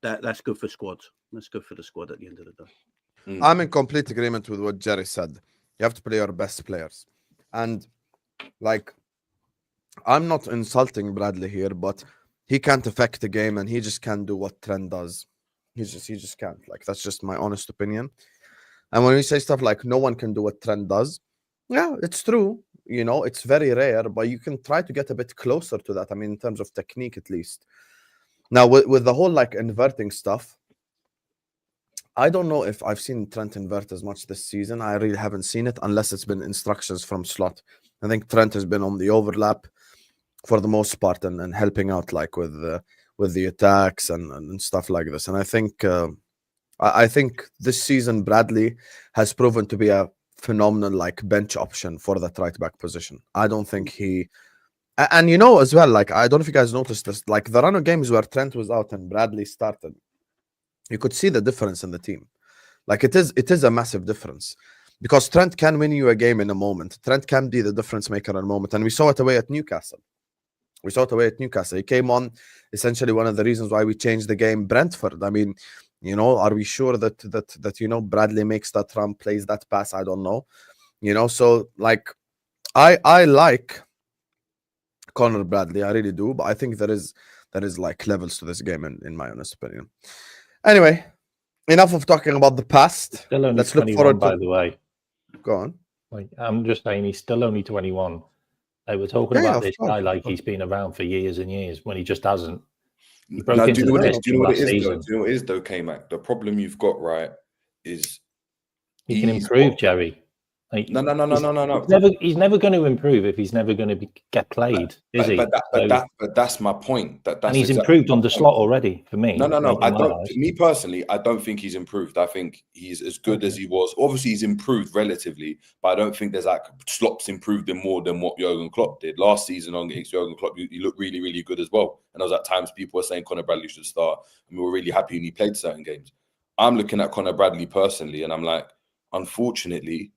that's good for squads. That's good for the squad at the end of the day. I'm in complete agreement with what Jerry said. You have to play your best players. And like, I'm not insulting Bradley here, but he can't affect the game and he just can't do what Trent does. He just can't. Like, that's just my honest opinion. And when we say stuff like no one can do what Trent does, yeah, it's true. You know, it's very rare, but you can try to get a bit closer to that. I mean, in terms of technique, at least. Now, with the whole like inverting stuff, I don't know if I've seen Trent invert as much this season. I really haven't seen it unless it's been instructions from Slot. I think Trent has been on the overlap for the most part and helping out like with the attacks and stuff like this. And I think this season Bradley has proven to be a phenomenal like bench option for that right back position. I don't think and you know as well, like I don't know if you guys noticed this, like the run of games where Trent was out and Bradley started, you could see the difference in the team. Like it is a massive difference because Trent can win you a game in a moment. Trent can be the difference maker in a moment, and we saw it away at Newcastle. He came on essentially one of the reasons why we changed the game. Brentford. I mean, you know, are we sure that you know Bradley makes that run, plays that pass? I don't know. You know, so like I like Conor Bradley, I really do, but I think there is like levels to this game in my honest opinion. Anyway, enough of talking about the past. Still only Let's 21, look forward by the way. Go on. Like, I'm just saying he's still only 21. They were talking about this guy like he's been around for years and years when he just hasn't. He broke into the pitch last season. Do you know what it is though, Kmack? The problem you've got, right, is he can improve, Jerry. Like, no. He's never going to improve if he's never going to get played, is he? But that's my point. That's and he's improved on the slot already for me. No. I don't. Me personally, I don't think he's improved. I think he's as good as he was. Obviously, he's improved relatively, but I don't think there's like Klopp's improved him more than what Jurgen Klopp did last season against Jurgen Klopp. He looked really, really good as well. And there was at times people were saying Conor Bradley should start, and we were really happy when he played certain games. I'm looking at Conor Bradley personally, and I'm like, unfortunately,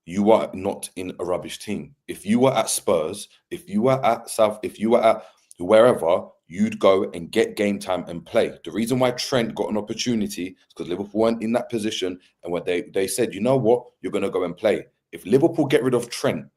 you are not in a rubbish team. If you were at Spurs, if you were at South, if you were at wherever, you'd go and get game time and play. The reason why Trent got an opportunity is because Liverpool weren't in that position, and what they said, you know what, you're going to go and play. If Liverpool get rid of Trent,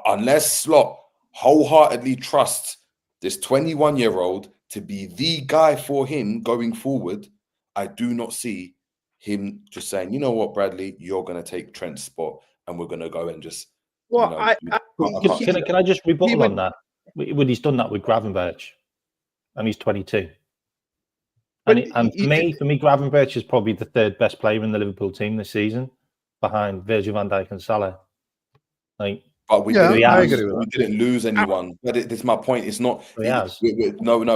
unless Slot wholeheartedly trusts this 21-year-old to be the guy for him going forward, I do not see him just saying, you know what, Bradley, you're going to take Trent's spot and we're going to go and just... Well, can I just rebuttal on that? When he's done that with Gravenberch, and he's 22. And for me, Gravenberch is probably the third best player in the Liverpool team this season, behind Virgil van Dijk and Salah. Like, but we didn't lose anyone. But it's my point. It's not. But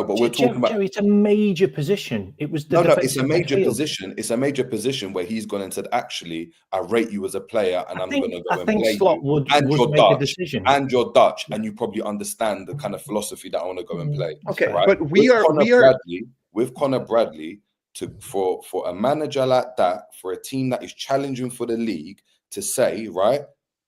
we're talking about. Jerry, it's a major position. It was it's a major position. It's a major position where he's gone and said, "Actually, I rate you as a player, and I'm going to go and play you." And you're Dutch, and you're Dutch, and you probably understand the kind of philosophy that I want to go and play. Okay, right? but we are with Conor Bradley for a manager like that, for a team that is challenging for the league, to say, right,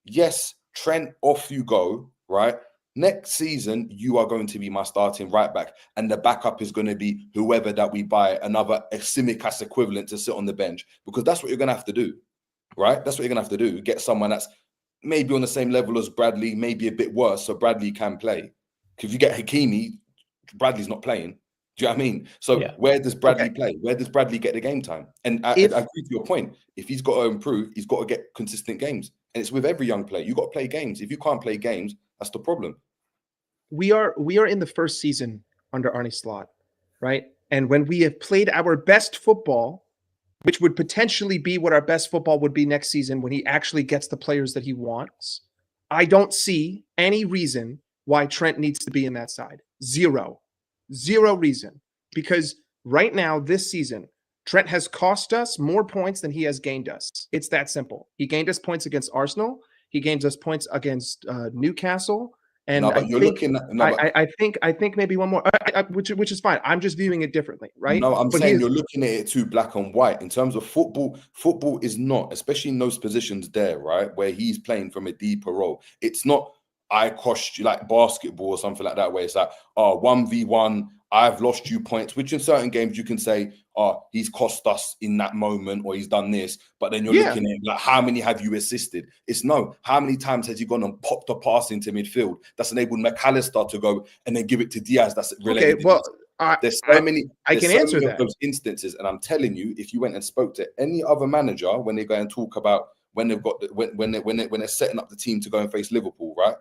yes, Trent, off you go, right? Next season, you are going to be my starting right back, and the backup is going to be whoever that we buy, another Simicast equivalent to sit on the bench, because that's what you're going to have to do, right? That's what you're going to have to do. Get someone that's maybe on the same level as Bradley, maybe a bit worse, so Bradley can play. Because if you get Hakimi, Bradley's not playing. Do you know what I mean? So where does Bradley play? Where does Bradley get the game time? And I agree to your point. If he's got to improve, he's got to get consistent games. And it's with every young player. You've got to play games. If you can't play games, that's the problem. We are in the first season under Arne Slot, right? And when we have played our best football, which would potentially be what our best football would be next season when he actually gets the players that he wants, I don't see any reason why Trent needs to be in that side. Zero reason. Because right now, this season, Trent has cost us more points than he has gained us. It's that simple. He gained us points against Arsenal. He gained us points against Newcastle. And No, but you're looking at I think maybe one more, which is fine. I'm just viewing it differently, right? No, I'm But saying you're looking at it too black and white in terms of football. Football is not, especially in those positions there, right, where he's playing from a deeper role. It's not I cost you like basketball or something like that, where it's like 1v1. I've lost you points, which in certain games you can say, he's cost us in that moment or he's done this. But then you're looking at like, how many have you assisted? It's no, how many times has he gone and popped a pass into midfield that's enabled McAllister to go and then give it to Diaz? That's related. Okay, well, there's so many. I can answer many that. of those instances, and I'm telling you, if you went and spoke to any other manager when they go and talk about when they've got when they're setting up the team to go and face Liverpool, right?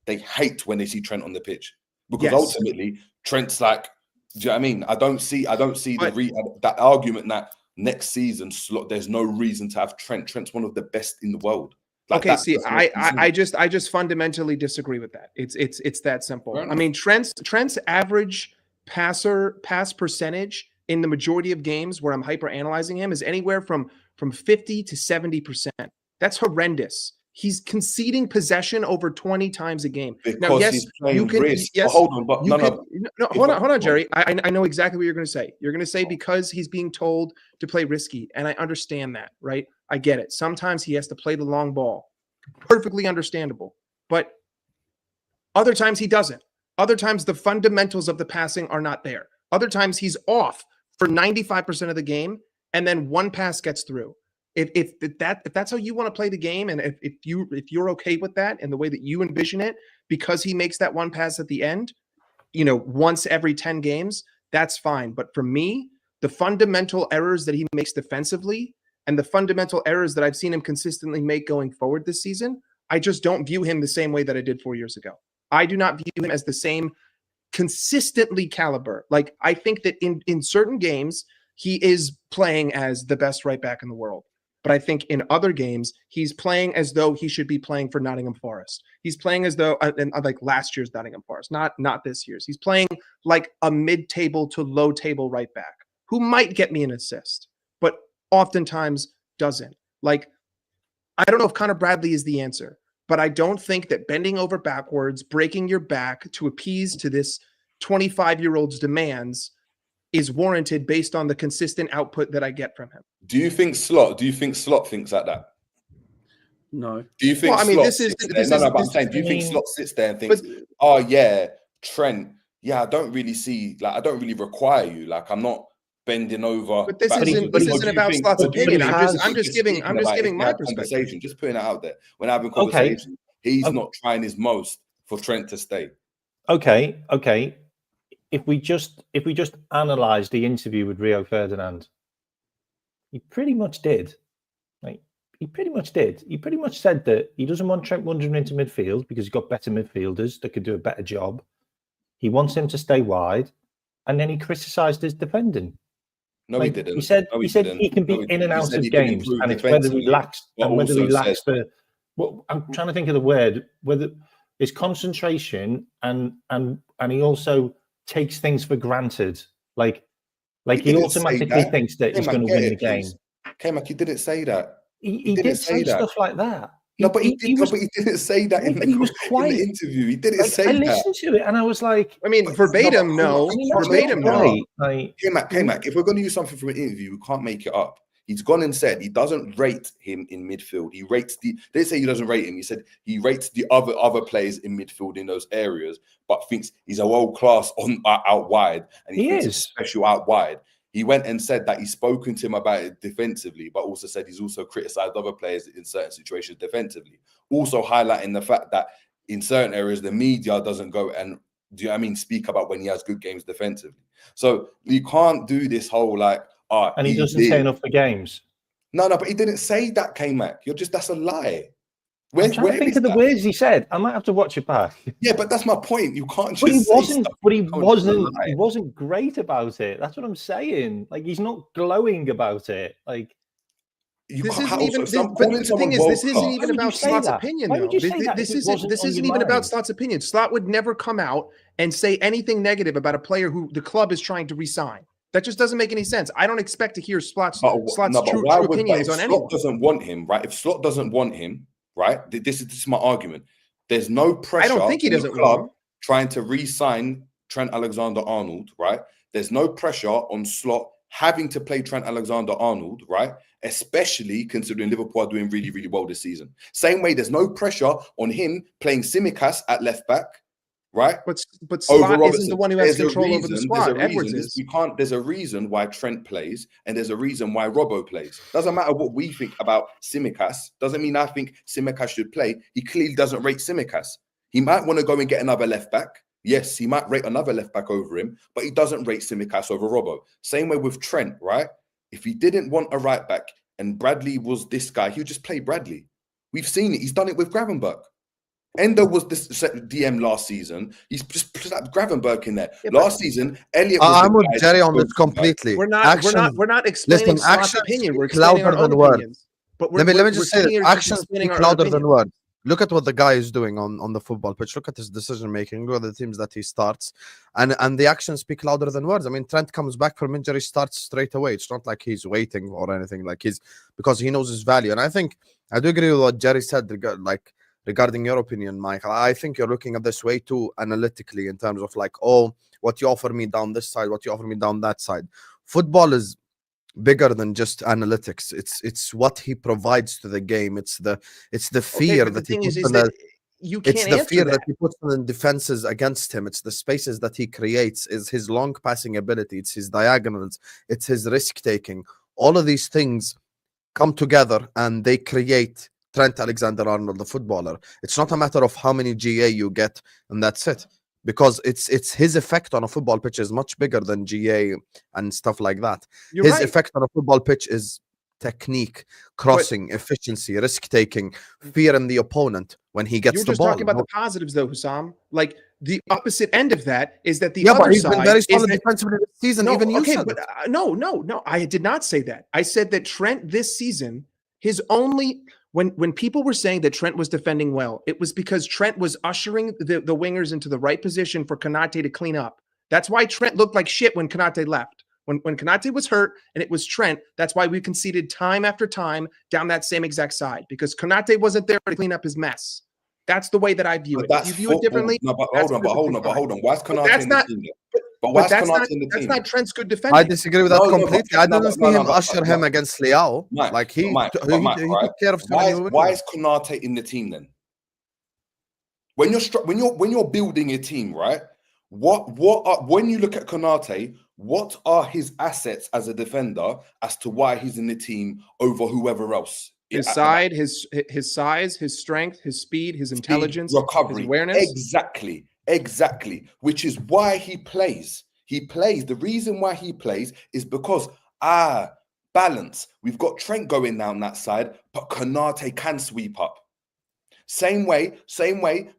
They hate when they see Trent on the pitch because ultimately Trent's like. Do you know what I mean? I don't see that argument that next season there's no reason to have Trent. Trent's one of the best in the world. Like okay, see, I just fundamentally disagree with that. It's that simple. I mean, Trent's average pass percentage in the majority of games where I'm hyper analyzing him is anywhere from 50 to 70%. That's horrendous. He's conceding possession over 20 times a game. Because now, yes, he's playing you can. risk. Yes, hold on, but hold on, Jerry. I know exactly what you're going to say. You're going to say because he's being told to play risky, and I understand that, right? I get it. Sometimes he has to play the long ball. Perfectly understandable. But other times he doesn't. Other times the fundamentals of the passing are not there. Other times he's off for 95% of the game, and then one pass gets through. If that's how you want to play the game, and if you're okay with that and the way that you envision it, because he makes that one pass at the end, once every 10 games, that's fine. But for me, the fundamental errors that he makes defensively and the fundamental errors that I've seen him consistently make going forward this season, I just don't view him the same way that I did 4 years ago. I do not view him as the same consistently caliber. Like, I think that in certain games, he is playing as the best right back in the world. But I think in other games, he's playing as though he should be playing for Nottingham Forest. He's playing as though, like last year's Nottingham Forest, not this year's. He's playing like a mid-table to low-table right back who might get me an assist, but oftentimes doesn't. Like, I don't know if Connor Bradley is the answer, but I don't think that bending over backwards, breaking your back to appease to this 25-year-old's demands is warranted based on the consistent output that I get from him. Do you think Slot thinks like that? No. Do you think? Well, I mean, I'm saying, do you think Slot sits there and thinks, Trent, I don't really require you. Like, I'm not bending over. But this isn't about Slot's opinion. I'm just giving my perspective. Just putting it out there. When having conversation, he's not trying his most for Trent to stay. Okay. If we just analyze the interview with Rio Ferdinand, he pretty much did. He pretty much said that he doesn't want Trent wandering into midfield because he's got better midfielders that could do a better job. He wants him to stay wide, and then he criticised his defending. No, he didn't. He said he can be in and out of games, and it's whether he lacks the. Well, I'm trying to think of the word. Whether it's concentration, and he also takes things for granted. Like he automatically thinks that he's going to win the game. Kmack, he didn't say that. He did say stuff like that. But he didn't say that in the interview. He didn't say that. I listened to it and I was like, verbatim, no. Verbatim, no. Kmack, if we're going to use something from an interview, we can't make it up. He's gone and said he doesn't rate him in midfield. He rates they didn't say he doesn't rate him. He said he rates the other players in midfield in those areas, but thinks he's a world class out wide, and he thinks he's special out wide. He went and said that he's spoken to him about it defensively, but also said he's also criticised other players in certain situations defensively. Also highlighting the fact that in certain areas the media doesn't go and speak about when he has good games defensively. So you can't do this whole and he doesn't say enough for games. No, but he didn't say that, Kmack. That's a lie. I'm trying to think of the words he said. I might have to watch it back. Yeah, but that's my point. You can't just. But he say wasn't. stuff But he and wasn't. lie. He wasn't great about it. That's what I'm saying. Like he's not glowing about it. Like You This can't isn't also even. This, some but calling the thing someone is, World this isn't class. even Why would you about say Slot's that? opinion, Why would though. you say that This if it isn't. wasn't This on isn't your even about mind? Slot's opinion. Slot would never come out and say anything negative about a player who the club is trying to re-sign. That just doesn't make any sense. I don't expect to hear Slot's But true why would? But opinions if on Slot anyone. doesn't want him, right? If Slot doesn't want him, right? This is my argument. There's no pressure. I don't think he on the doesn't club want him. trying to re-sign Trent Alexander-Arnold, right? There's no pressure on Slot having to play Trent Alexander-Arnold, right? Especially considering Liverpool are doing really, really well this season. Same way, there's no pressure on him playing Tsimikas at left back, right? But Over Slot isn't Robertson. the one who has There's a control over the reason. There's a squad. Edwards reason. is. You can't. There's a reason why Trent plays, and there's a reason why Robbo plays. Doesn't matter what we think about Tsimikas. Doesn't mean I think Tsimikas should play. He clearly doesn't rate Tsimikas. He might want to go and get another left back. Yes, he might rate another left back over him, but he doesn't rate Tsimikas over Robbo. Same way with Trent, right? If he didn't want a right back and Bradley was this guy, he would just play Bradley. We've seen it. He's done it with Gravenberch. Endo was this DM last season. He's just put Gravenberch in there. Yeah, last season, Elliot was I'm the with guy Jerry to on go this to, right? completely. We're not explaining Listen, Slot's actions opinion. We're speak explaining our louder own than words. opinions. But Let me we're just say sitting this. here just Actions explaining speak our own louder than opinion. words. Look at what the guy is doing on the football pitch. Look at his decision making. Look at the teams that he starts, and the actions speak louder than words. I mean, Trent comes back from injury, starts straight away. It's not like he's waiting or anything. Like because he knows his value. And I think I do agree with what Jerry said. Regarding your opinion, Michael, I think you're looking at this way too analytically in terms of like, oh, what you offer me down this side, what you offer me down that side. Football is bigger than just analytics. It's what he provides to the game. It's the fear but the that he thing puts is in that you can't it's the answer fear that. that he puts in defenses against him. It's the spaces that he creates. Is his long passing ability. It's his diagonals. It's his risk taking. All of these things come together and they create Trent Alexander-Arnold, the footballer. It's not a matter of how many GA you get and that's it. Because it's his effect on a football pitch is much bigger than GA and stuff like that. You're His right. effect on a football pitch is technique, crossing, efficiency, risk-taking, fear in the opponent when he gets You're the just ball. talking about the positives, though, Hussam. Like the opposite end of that is that the Yeah, other but he's been side very is solid that defensively this season. no, Even you okay, said but it. no. I did not say that. I said that Trent this season, his only when people were saying that Trent was defending well, it was because Trent was ushering the wingers into the right position for Konate to clean up. That's why Trent looked like shit when Konate left. When Konate was hurt and it was Trent, that's why we conceded time after time down that same exact side, because Konate wasn't there to clean up his mess. That's the way that I view But it. that's If you view it differently, No, but that's hold on. perfectly fine. Why is But Konate that's in the not- team? But why is Konate in the That's team? not Trent's good I defending. disagree with that No, completely. I didn't see him usher him Mike, against Liao. Like he Mike, took right? care of Why so is Konate in the team then? When you're building a team, right? When you look at Konate, what are his assets as a defender as to why he's in the team over whoever else? His side, his size, his strength, his speed, his intelligence, recovery, his awareness. Exactly. Which is why he plays. He plays. The reason why he plays is because balance. We've got Trent going down that side, but Konate can sweep up. Same way.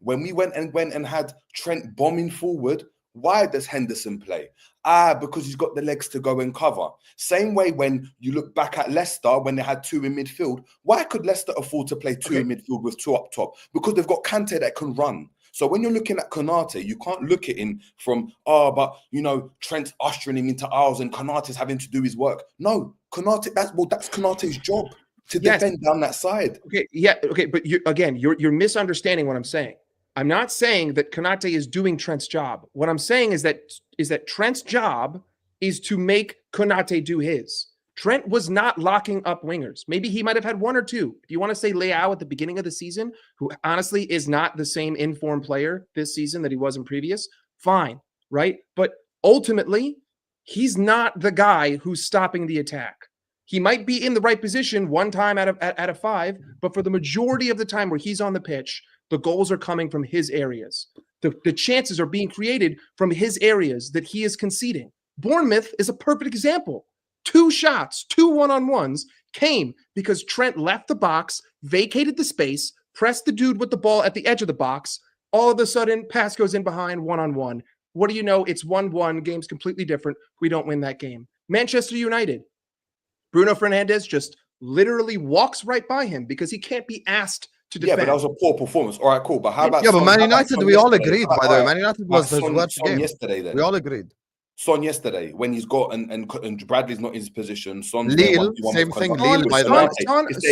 When we went and had Trent bombing forward, why does Henderson play? Because he's got the legs to go and cover. Same way when you look back at Leicester when they had two in midfield. Why could Leicester afford to play two in midfield with two up top? Because they've got Kante that can run. So when you're looking at Konate, you can't look at him from, but Trent's ushering him into ours and Konate's having to do his work. No, Konate, that's Konate's job to defend down that side. But you're misunderstanding what I'm saying. I'm not saying that Konate is doing Trent's job. What I'm saying is that Trent's job is to make Konate do his. Trent was not locking up wingers. Maybe he might have had one or two. If you want to say Leao at the beginning of the season, who honestly is not the same informed player this season that he was in previous, fine, right? But ultimately, he's not the guy who's stopping the attack. He might be in the right position one time out of five, but for the majority of the time where he's on the pitch, the goals are coming from his areas. The chances are being created from his areas that he is conceding. Bournemouth is a perfect example. 2 shots, 2 one-on-ones came because Trent left the box, vacated the space, press the dude with the ball at the edge of the box. All of a sudden, pass goes in behind, 1-on-1. What do you know? It's 1-1. Game's completely different. We don't win that game. Manchester United. Bruno Fernandes just literally walks right by him because he can't be asked to defend. Yeah, but that was a poor performance. All right, cool. But how about Yeah, but Son? Man How about United, Son we all yesterday? agreed, by the way. Man United was his worst Son game. yesterday then. We all agreed. Son yesterday, when he's got and Bradley's not in his position. Son's Lille, same thing. Lille, by the way.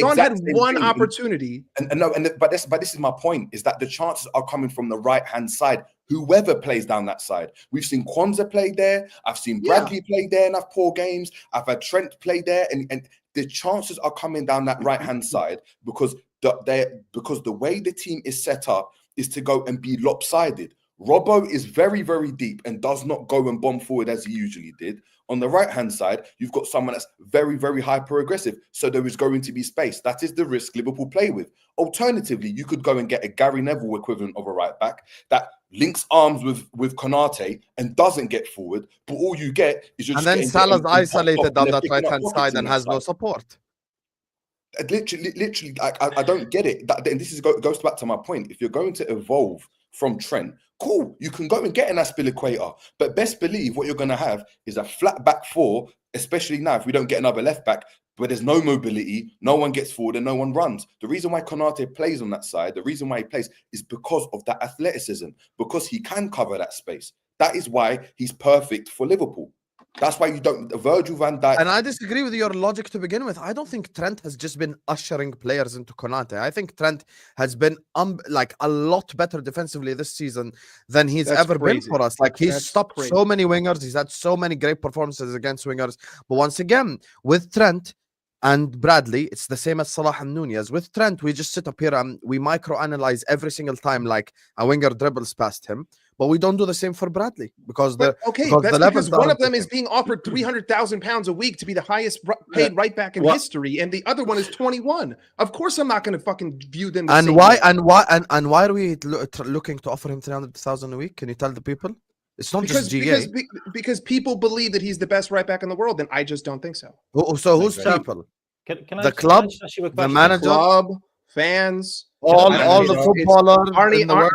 Son had one opportunity. But this is my point: is that the chances are coming from the right hand side. Whoever plays down that side, we've seen Kwanzaa play there. I've seen Bradley play there and have poor games. I've had Trent play there, and the chances are coming down that right hand side because the way the team is set up is to go and be lopsided. Robbo is very, very deep and does not go and bomb forward as he usually did. On the right-hand side, you've got someone that's very, very hyper-aggressive. So there is going to be space. That is the risk Liverpool play with. Alternatively, you could go and get a Gary Neville equivalent of a right-back that links arms with Konate and doesn't get forward. But all you get is and then Salah's isolated on that right-hand side and has no support. Literally, I don't get it. And this goes back to my point. If you're going to evolve from Trent, cool, you can go and get an Aspilicueta, but best believe what you're going to have is a flat back four, especially now if we don't get another left back, where there's no mobility, no one gets forward and no one runs. The reason why Konate plays on that side, the reason why he plays is because of that athleticism, because he can cover that space. That is why he's perfect for Liverpool. That's why you don't Virgil van Dijk. And I disagree with your logic to begin with. I don't think Trent has just been ushering players into Konate. I think Trent has been like a lot better defensively this season than he's ever been for us. Like he's stopped so many wingers. He's had so many great performances against wingers. But once again, with Trent and Bradley, it's the same as Salah and Nunez. With Trent, we just sit up here and we microanalyze every single time like a winger dribbles past him. But we don't do the same for Bradley because that's because one of them is being offered £300,000 a week to be the highest paid right back in history, and the other one is 21. Of course, I'm not going to fucking view them. And why are we looking to offer him 300,000 a week? Can you tell the people? It's not just GA. Because people believe that he's the best right back in the world, and I just don't think so. So who's people? Can the club, the manager, club, fans. All the footballers in the world.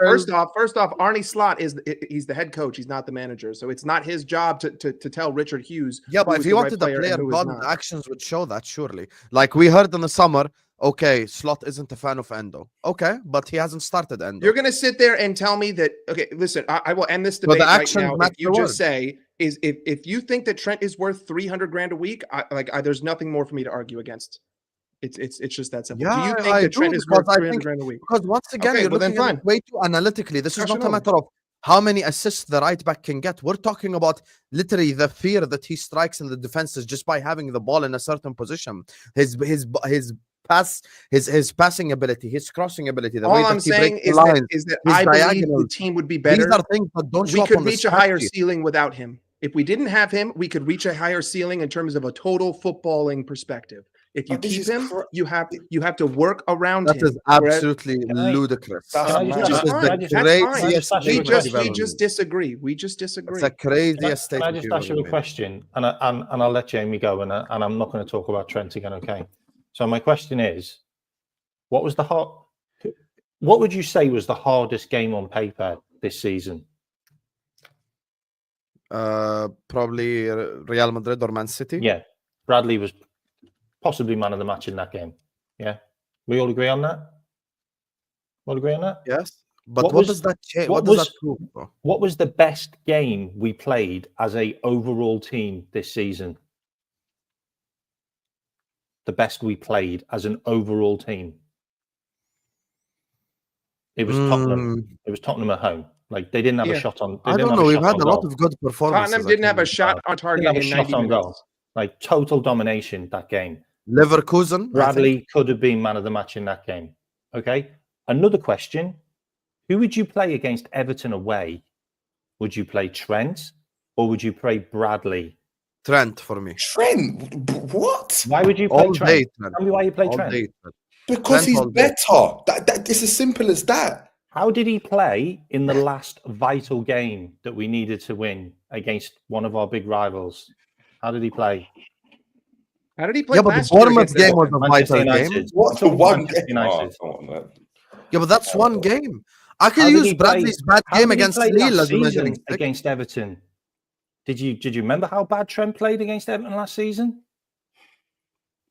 First off, Arne Slot he's the head coach. He's not the manager, so it's not his job to tell Richard Hughes. Yeah, but if he wanted the player, the actions would show that surely. Like we heard in the summer, okay, Slot isn't a fan of Endo. Okay, but he hasn't started Endo. You're going to sit there and tell me that? Okay, listen, I will end this debate right now. If you just say is if you think that Trent is worth $300,000 a week, there's nothing more for me to argue against. It's just that simple. Yeah, do you think that Trent is worth $300,000 a week? Because once again, you're looking at it way too analytically. This is not a matter of how many assists the right back can get. We're talking about literally the fear that he strikes in the defenses just by having the ball in a certain position. His passing ability, his crossing ability. The All way I'm that he saying breaks the lines, is that I believe the team would be better. These are things that don't show we up could on the reach a higher sheet. ceiling without him. If we didn't have him, we could reach a higher ceiling in terms of a total footballing perspective. If you keep him, you have to work around him. That is absolutely ludicrous. We just disagree. We just disagree. It's the craziest statement. Can I just ask you a question? And I'll let Jamie go, and I'm not going to talk about Trent again, okay? So my question is, what would you say was the hardest game on paper this season? Probably Real Madrid or Man City. Yeah, Bradley was possibly man of the match in that game. Yeah, we all agree on that. All agree on that? Yes. But what does that change? What does that prove? What was the best game we played as a overall team this season? The best we played as an overall team. It was Tottenham. It was Tottenham at home. Like they didn't have a shot on. I don't know. We've had a lot of good performances. Tottenham didn't have a shot on target in 90 minutes. Like total domination that game. Leverkusen. Bradley could have been man of the match in that game. Okay. Another question: who would you play against Everton away? Would you play Trent or would you play Bradley? Trent for me. Trent? What? Why would you play Trent? Tell me why you play Trent. Because he's better. It's as simple as that. How did he play in the last vital game that we needed to win against one of our big rivals? How did he play? How did he play? Yeah, but the Bournemouth game was a vital game. What's the one game? Yeah, but that's one game. I How can did use he play- Bradley's bad how game did he against play Lille last as a measuring season stick. against Everton? Did you remember how bad Trent played against Everton last season?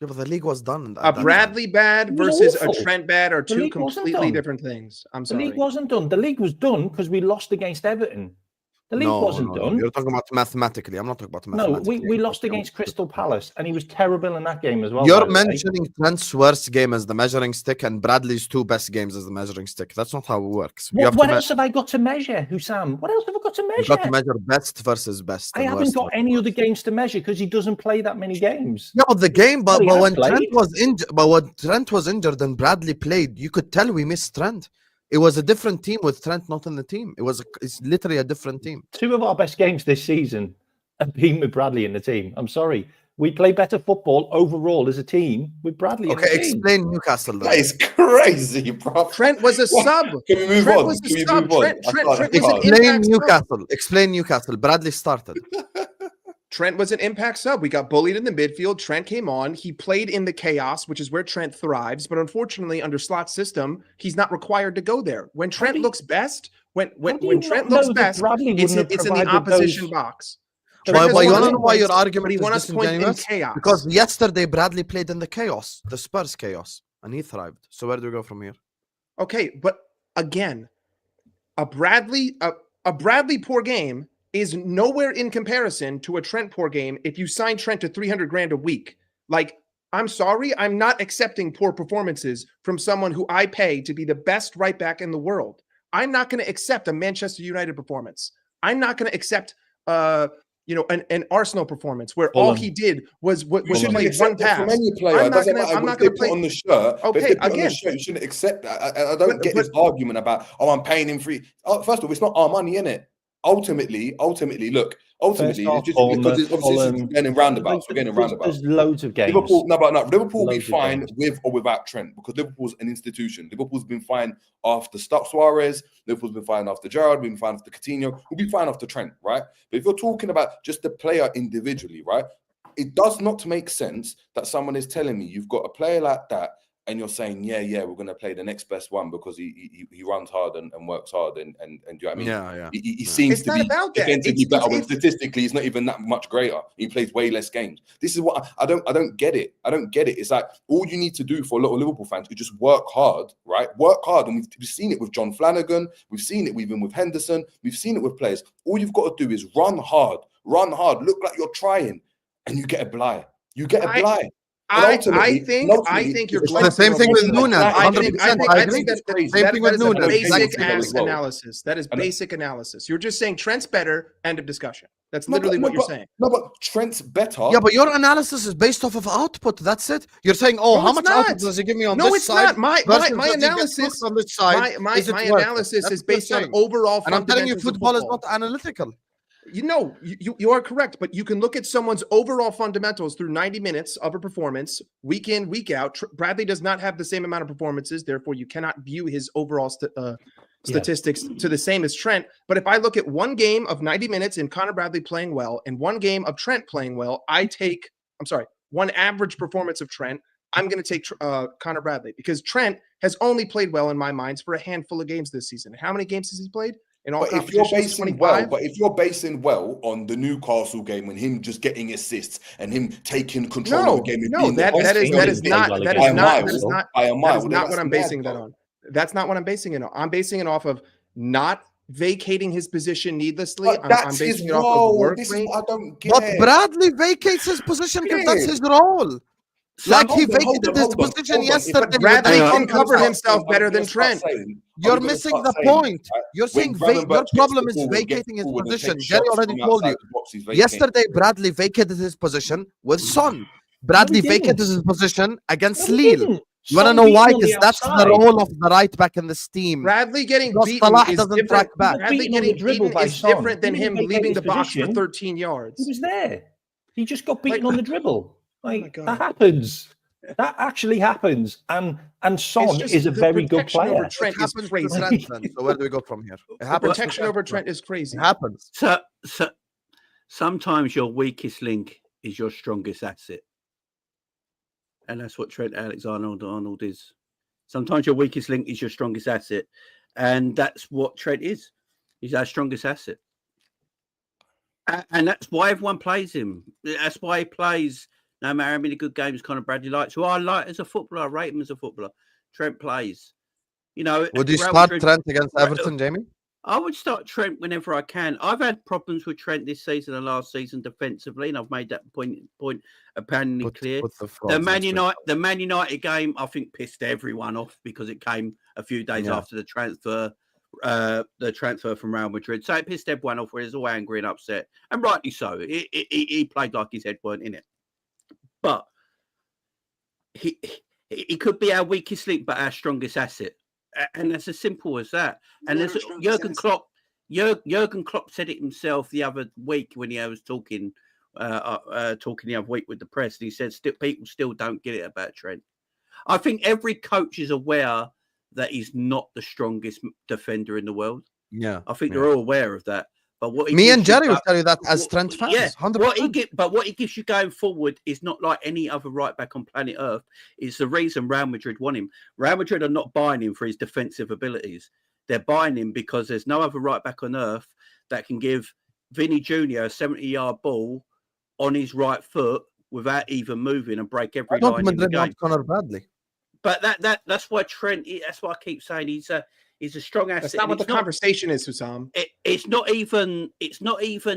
Yeah, but the league was done. A Bradley bad It was versus a awful. Trent bad are The two league wasn't completely done. different things. I'm The league sorry. wasn't done. The league was done because we lost against Everton. The league wasn't done. You're talking about mathematically. I'm not talking about No, mathematically. we lost against Crystal Palace, and he was terrible in that game as well. You're by the way. mentioning Trent's worst game as the measuring stick and Bradley's two best games as the measuring stick. That's not how it works. What else have I got to measure, Hussam? What else have I got to You measure? got to measure best versus best. I and haven't worst got versus any worst. other games to measure because he doesn't play that many games. Yeah, but the game, but Well, he has when played. Trent was injured, but when Trent was injured and Bradley played, you could tell we missed Trent. It was a different team with Trent not in the team. It's literally a different team. Two of our best games this season have been with Bradley in the team. I'm sorry. We play better football overall as a team with Bradley in the Okay, team. explain Newcastle then. That is crazy, bro. Trent was a sub. Can we move Trent on? was a Can we sub. move on? Trent I was can't. an Explain impact sub. Newcastle. Explain Newcastle. Bradley started. Trent was an impact sub. We got bullied in the midfield. Trent came on. He played in the chaos, which is where Trent thrives. But unfortunately, under Slot's system, he's not required to go there. When Trent looks best, when Trent looks best, it's in the opposition box. Why Trent you has want to won know why your points, but argument he is won us points in disingenuous? chaos. Because yesterday Bradley played in the chaos, the Spurs chaos, and he thrived. So where do we go from here? Okay, but again, a Bradley poor game is nowhere in comparison to a Trent poor game if you sign Trent to 300 grand a week. Like, I'm sorry, I'm not accepting poor performances from someone who I pay to be the best right back in the world. I'm not going to accept a Manchester United performance. I'm not going to accept an Arsenal performance where all he did was You shouldn't play accept one that from pass. any player. I'm It not doesn't gonna- matter I'm what not they gonna put play- on the shirt. But if Okay, they put on again. the shirt, you shouldn't accept that. I don't But- get this argument about, I'm paying him free. First of all, it's not our money, innit? Ultimately, look. Ultimately, First it's just half, because it's Bournemouth, obviously getting in roundabouts. We're getting in roundabouts. There's loads of games. Liverpool will be Loads of fine games. with or without Trent because Liverpool's an institution. Liverpool's been fine after Suarez. Liverpool's been fine after Gerrard. Been fine after Coutinho. We'll be fine after Trent, right? But if you're talking about just the player individually, right? It does not make sense that someone is telling me you've got a player like that and you're saying, yeah, we're going to play the next best one because he runs hard and works hard and do you know what I mean? Yeah. He seems It's to not be about that. defensively better when It's- statistically he's not even that much greater. He plays way less games. This is what I don't get it. I don't get it. It's like all you need to do for a lot of Liverpool fans is just work hard, right? Work hard. And we've seen it with John Flanagan. We've seen it even with Henderson. We've seen it with players. All you've got to do is run hard, look like you're trying, and you get a blight. You get a blight. I think you're It's the same thing with Nunes. 100%. I agree. Same thing with Nunes. Basic ass analysis. That is basic analysis. You're just saying Trent's better. End of discussion. That's literally what you're saying. No, but Trent's better. Yeah, but your analysis is based off of output. That's it. You're saying, No, how it's much not. output does he give me on No, this it's side? not. My versus does he get analysis cooked on this side. my Is it my worth it? analysis That's is what you're based on saying. overall And I'm telling you, fundamentals of football is football. not analytical. You are correct, but you can look at someone's overall fundamentals through 90 minutes of a performance, week in, week out. Bradley does not have the same amount of performances, therefore you cannot view his overall statistics to the same as Trent. But if I look at one game of 90 minutes in Connor Bradley playing well and one game of Trent playing well, one average performance of Trent, I'm going to take Connor Bradley because Trent has only played well in my minds for a handful of games this season. How many games has he played? In all competitions, 25? But if you're basing well on the Newcastle game and him just getting assists and him taking control of the game, that is not what I'm basing that on. That's not what I'm basing it on. I'm basing it off of not vacating his position needlessly. I'm basing it off of work rate. I don't get. But Bradley vacates his position because that's his role. Like he vacated his position yesterday. But Bradley can cover himself better than Trent. You're missing the point. You're saying your problem is vacating his position. Jerry already told you. Yesterday, Bradley vacated his position with Son. Bradley vacated his position against Lille. You want to know why? Because that's the role of the right back in this team. Bradley getting beaten Salah is doesn't different. track back. Bradley getting beaten is different than him leaving the box for 13 yards. He was there. He just got beaten on the dribble. Like God. that happens. That actually happens. And Son is a very good player. Over Trent is crazy. So where do we go from here? It happens. Protection over Trent is crazy. It happens. So sometimes your weakest link is your strongest asset. And that's what Trent Alexander-Arnold is. Sometimes your weakest link is your strongest asset. And that's what Trent is. He's our strongest asset. And that's why everyone plays him. That's why he plays no matter how many good games Conor Bradley likes, who I like as a footballer. I rate him as a footballer. Trent plays. You know, Would you Real start Madrid- Trent against Everton, Jamie? I would start Trent whenever I can. I've had problems with Trent this season and last season defensively, and I've made that point apparently clear. The Man United game, I think, pissed everyone off because it came a few days after the transfer from Real Madrid. So it pissed everyone off, where he's all angry and upset, and rightly so. He played like his head weren't in it, but he could be our weakest link, but our strongest asset. And that's as simple as that. And there's Jurgen Klopp said it himself the other week when he was talking the other week with the press. And he said people still don't get it about Trent. I think every coach is aware that he's not the strongest defender in the world. Yeah, I think they're all aware of that. But what me and Jerry will tell you that as Trent fans. Yeah, 100%. what he gives you going forward is not like any other right back on planet Earth. It's the reason Real Madrid want him. Real Madrid are not buying him for his defensive abilities. They're buying him because there's no other right back on earth that can give Vinny Jr. a 70-yard ball on his right foot without even moving and break every line in the game. Conor Bradley. But that's why Trent. That's why I keep saying he's a strong asset. That's not what the conversation is, Hussam. It's not even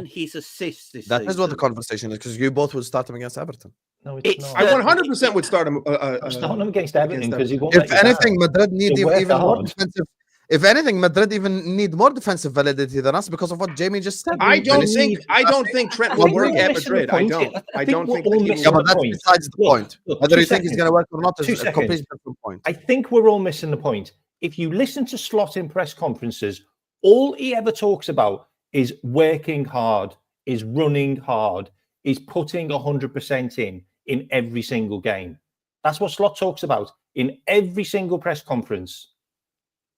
his assists. That is what the conversation is, because you both would start him against Everton. No, it's not. I 100% would start him. Start him against Everton because he won't. If anything, Madrid need even more defensive. If anything, Madrid even need more defensive validity than us because of what Jamie just said. I don't think Trent will work at Madrid. I don't think. Yeah, but that's besides the point. Whether you think he's going to work or not is a completely different point. I think we're all missing the point. If you listen to Slot in press conferences, all he ever talks about is working hard, is running hard, is putting 100% in every single game. That's what Slot talks about in every single press conference.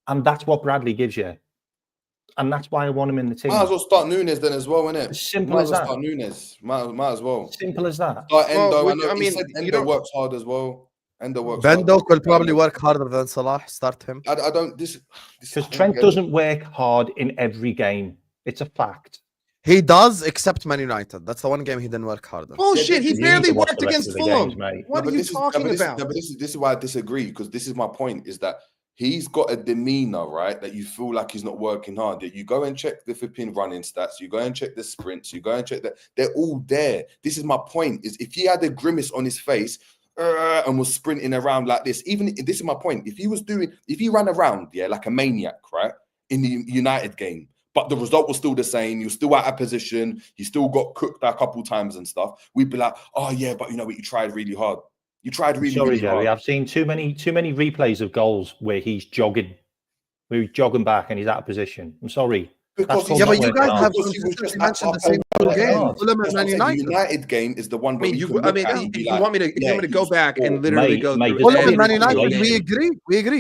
And that's what Bradley gives you. And that's why I want him in the team. Might as well start Nunes then as well, innit? Simple as that. Start Nunes. Might as well. Simple as that. Start Endo. He said Endo works hard as well. Endo works hard. Bendok will probably work harder than Salah. Start him. I don't... Because Trent doesn't work hard in every game. It's a fact. He does, except Man United. That's the one game he didn't work harder. Bullshit. He barely worked against Fulham. What are you talking about? This is why I disagree, because this is my point, is that he's got a demeanor, right, that you feel like he's not working hard. You go and check the flipping running stats. You go and check the sprints. You go and check that. They're all there. This is my point, is if he had a grimace on his face and was sprinting around like this, this is my point. If he ran around, like a maniac, right, in the United game, but the result was still the same, you're still out of position, you still got cooked a couple times and stuff, we'd be like, oh, yeah, but you know what, you tried really hard. You tried really, Sorry, really Jerry, hard. I've seen too many replays of goals where he's jogging back and he's out of position. I'm sorry. Because but you guys have consistently mentioned the same game. The United game is the one. If you want me to go back and literally go through Man United, we agree.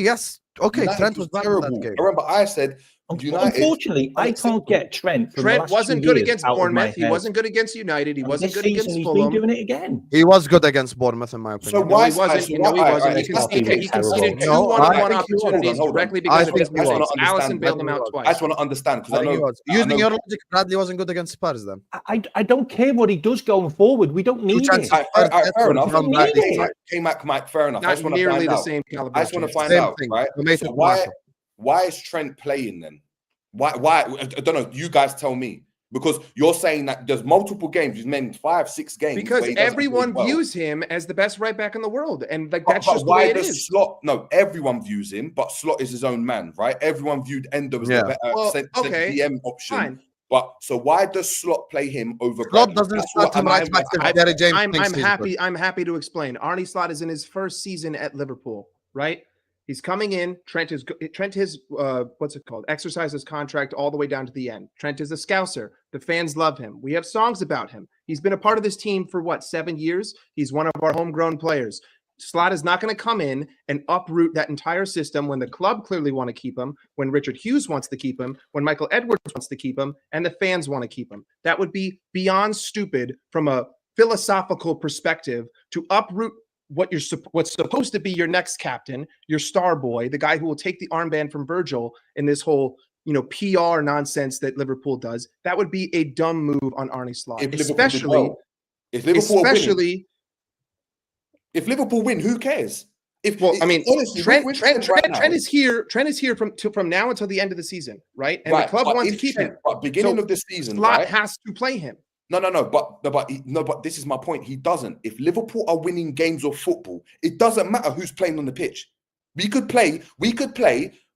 Yes. Okay, United Trent was terrible that game. Remember, I said United. Unfortunately, I can't get Trent. Trent wasn't good against Bournemouth. He wasn't good against United. He wasn't good against Fulham. He's been doing it again. He was good against Bournemouth, in my opinion. So why he wasn't? He conceded 2 one-on-one opportunities directly because of his mistakes. Allison bailed him out twice. I just want to understand, because I know using your logic, Bradley wasn't good against Spurs. Then I don't care what he does going forward. We don't need it. Fair enough. Kmack, fair enough. Not nearly the same caliber. I just want to find out, right? So why is Trent playing then? Why? I don't know. You guys tell me. Because you're saying that there's multiple games. He's named 5-6 games. Because everyone views him as the best right back in the world. And that's just the way it is. Slot? No, everyone views him, but Slot is his own man, right? Everyone viewed Endo as the better DM option. Fine. But so why does Slot play him over Slot? Doesn't start him right back to Gary James. I'm happy to explain. Arnie Slot is in his first season at Liverpool, right? He's coming in. Trent has exercised his contract all the way down to the end. Trent is a Scouser. The fans love him. We have songs about him. He's been a part of this team for 7 years? He's one of our homegrown players. Slot is not going to come in and uproot that entire system when the club clearly want to keep him, when Richard Hughes wants to keep him, when Michael Edwards wants to keep him, and the fans want to keep him. That would be beyond stupid from a philosophical perspective to uproot what's supposed to be your next captain, your star boy, the guy who will take the armband from Virgil in this whole PR nonsense that Liverpool does. That would be a dumb move on Arne Slot, especially if Liverpool win, who cares? Honestly, Trent is here. Trent is here from now until the end of the season, right? And the club wants to keep him. But beginning of the season, Slot has to play him. But this is my point. He doesn't. If Liverpool are winning games of football, it doesn't matter who's playing on the pitch. We could play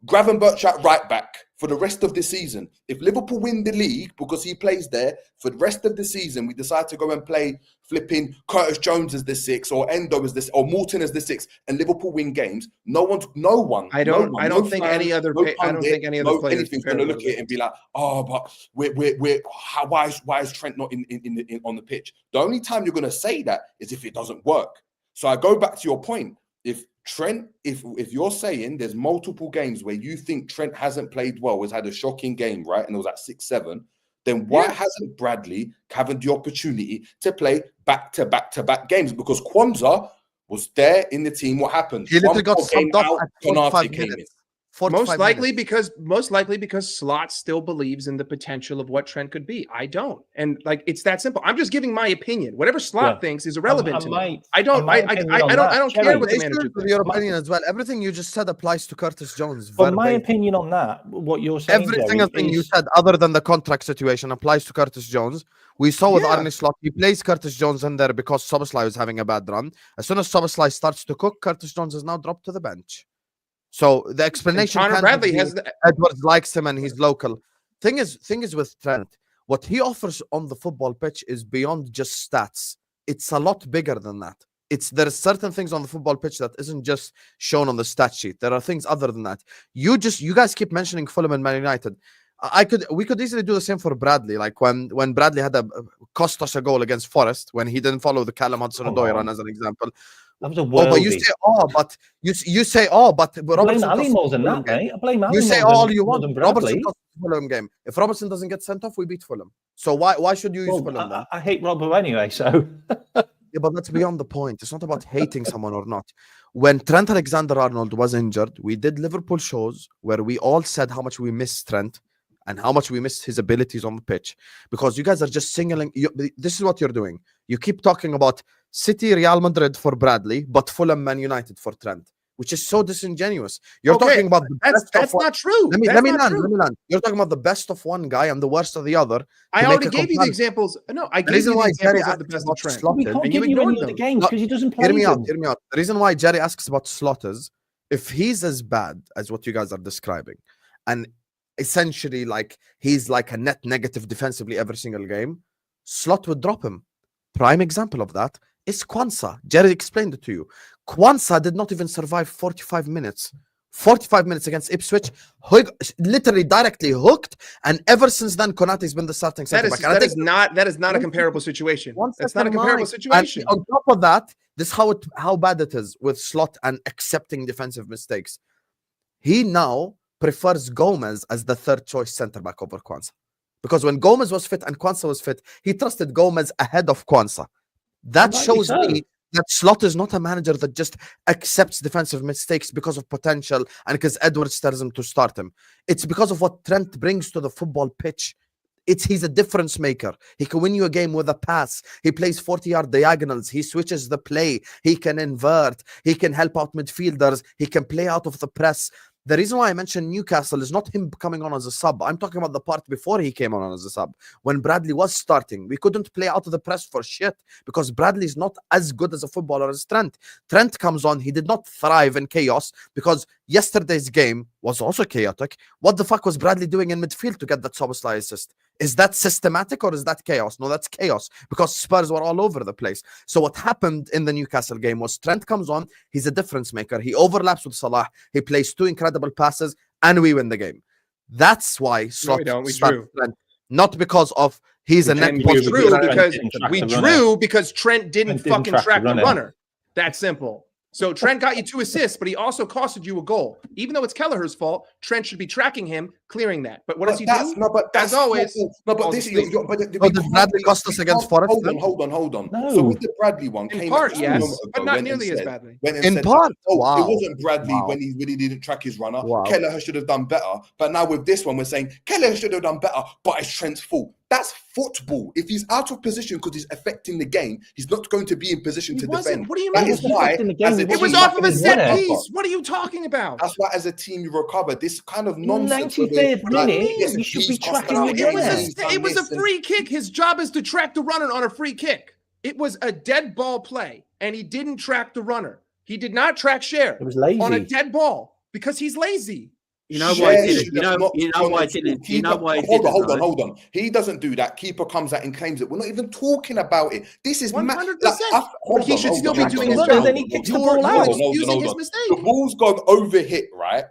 Gravenberch at right back for the rest of the season. If Liverpool win the league because he plays there for the rest of the season, we decide to go and play flipping Curtis Jones as the 6 or Endo as this or Morton as the 6, and Liverpool win games. I don't think any other players anything's going to look at it and be like, oh, but why is Trent not in on the pitch? The only time you're going to say that is if it doesn't work. So I go back to your point. If Trent, if you're saying there's multiple games where you think Trent hasn't played well, has had a shocking game, right? And it was at 6-7, then why hasn't Bradley having the opportunity to play back-to-back games? Because Kwanzaa was there in the team. What happened? He literally got subbed off at 45 minutes. Most likely because Slot still believes in the potential of what Trent could be. I don't, and it's that simple. I'm just giving my opinion. Whatever Slot thinks is irrelevant to me. I don't care what the manager thinks. Your opinion as well. Everything you just said applies to Curtis Jones. But my opinion on that, what you're saying, every single thing you said, other than the contract situation, applies to Curtis Jones. We saw with Arne Slot, he plays Curtis Jones in there because Szoboszlai was having a bad run. As soon as Szoboszlai starts to cook, Curtis Jones is now dropped to the bench. So the explanation, Connor Bradley Edwards likes him and he's local. Thing is with Trent, what he offers on the football pitch is beyond just stats. It's a lot bigger than that. There are certain things on the football pitch that isn't just shown on the stat sheet. There are things other than that. You guys keep mentioning Fulham and Man United. We could easily do the same for Bradley. Like when Bradley had cost us a goal against Forest, when he didn't follow the Callum Hudson-Odoi run as an example. That was a but you say, but Robertson I blame Ali more than that, mate. I blame Ali. You say all you want. Robertson cost Fulham game. If Robertson doesn't get sent off, we beat Fulham. So why should you use Fulham then? I hate Robbo anyway, so. Yeah, but that's beyond the point. It's not about hating someone or not. When Trent Alexander-Arnold was injured, we did Liverpool shows where we all said how much we miss Trent and how much we missed his abilities on the pitch, because you guys are just singling. This is what you're doing. You keep talking about City, Real Madrid for Bradley, but Fulham, Man United for Trent, which is so disingenuous. You're talking about the best. That's not true. Let me land. You're talking about the best of one guy and the worst of the other. I already gave you the examples. No, I gave you the examples of the best of Trent. We can't give you any of the games because he doesn't play. Hear me out. The reason why Jerry asks about Slot is if he's as bad as what you guys are describing, and essentially he's like a net negative defensively every single game, Slot would drop him. Prime example of that is Kwanzaa. Jerry explained it to you. Kwanzaa did not even survive 45 minutes. 45 minutes against Ipswich, literally directly hooked, and ever since then, Konate's been the starting center back. That is not a comparable situation. That's not a comparable situation. And on top of that, this is how bad it is with Slot and accepting defensive mistakes. He now prefers Gomez as the third choice center back over Kwanzaa, because when Gomez was fit and Kwanzaa was fit, he trusted Gomez ahead of Kwanzaa. That shows me that Slot is not a manager that just accepts defensive mistakes because of potential and because Edwards tells him to start him. It's because of what Trent brings to the football pitch. He's a difference maker. He can win you a game with a pass. He plays 40-yard diagonals. He switches the play. He can invert. He can help out midfielders. He can play out of the press. The reason why I mentioned Newcastle is not him coming on as a sub. I'm talking about the part before he came on as a sub. When Bradley was starting, we couldn't play out of the press for shit because Bradley's not as good as a footballer as Trent. Trent comes on, he did not thrive in chaos because yesterday's game was also chaotic. What the fuck was Bradley doing in midfield to get that Szoboszlai assist? Is that systematic or is that chaos? No, that's chaos because Spurs were all over the place. So what happened in the Newcastle game was Trent comes on, he's a difference maker. He overlaps with Salah. He plays two incredible passes and we win the game. That's why Slot started Trent. Not because of he's a net. We drew because Trent didn't fucking track the runner. That simple. So Trent got you 2 assists, but he also costed you a goal. Even though it's Kelleher's fault, Trent should be tracking him, clearing that. But what does he do? As always, but falls this asleep. did Bradley cost us against Forest? Hold on. No. So with the Bradley one, In came part, out yes, a moment but ago, not went and nearly as said- badly. went and In said, part, oh, wow. it wasn't Bradley Wow. when he didn't track his runner. Wow. Kelleher should have done better. But now with this one, we're saying Kelleher should have done better, but it's Trent's fault. That's football. If he's out of position because he's affecting the game, he's not going to be in position He to wasn't. defend. What do you That mean? is why, affecting the game, as a he It was team, off of a set whatever. piece. What are you talking about? That's why, as a team, you recover this kind of nonsense. 93rd where minute, yes, you should he's be cost tracking out, your It was runner. he's done it was a this and- free kick. His job is to track the runner on a free kick. It was a dead ball play, and he didn't track the runner. He did not track Cher It was lazy. on a dead ball because he's lazy. You know why? Cher He didn't, should you have know. not You know gone why? and Didn't. scored. You know why? He Hold didn't, on. He doesn't do that. Keeper comes out and claims it. We're not even talking about it. This is 100%. But he should still be doing his hold job. on, then he kicks the You're ball out. excusing his The mistake. ball's gone over hit, right?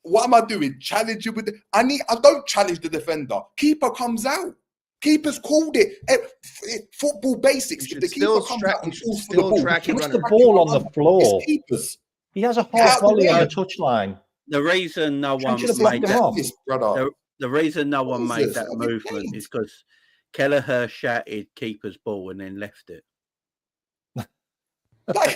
What am I doing? Challenge you with the, I don't challenge the defender. Keeper comes out. Keeper's called it. Football basics. You If the should keeper still comes track- out and you falls should for the still ball, track your Puts runner. the ball on the floor. It's keepers. He has a Get out half the volley on way. the touchline. The reason no one should have made blocked him that. off. This, brother. The reason no one made Jesus, that I've been movement paid. is because Kelleher shouted keeper's ball and then left it. Like,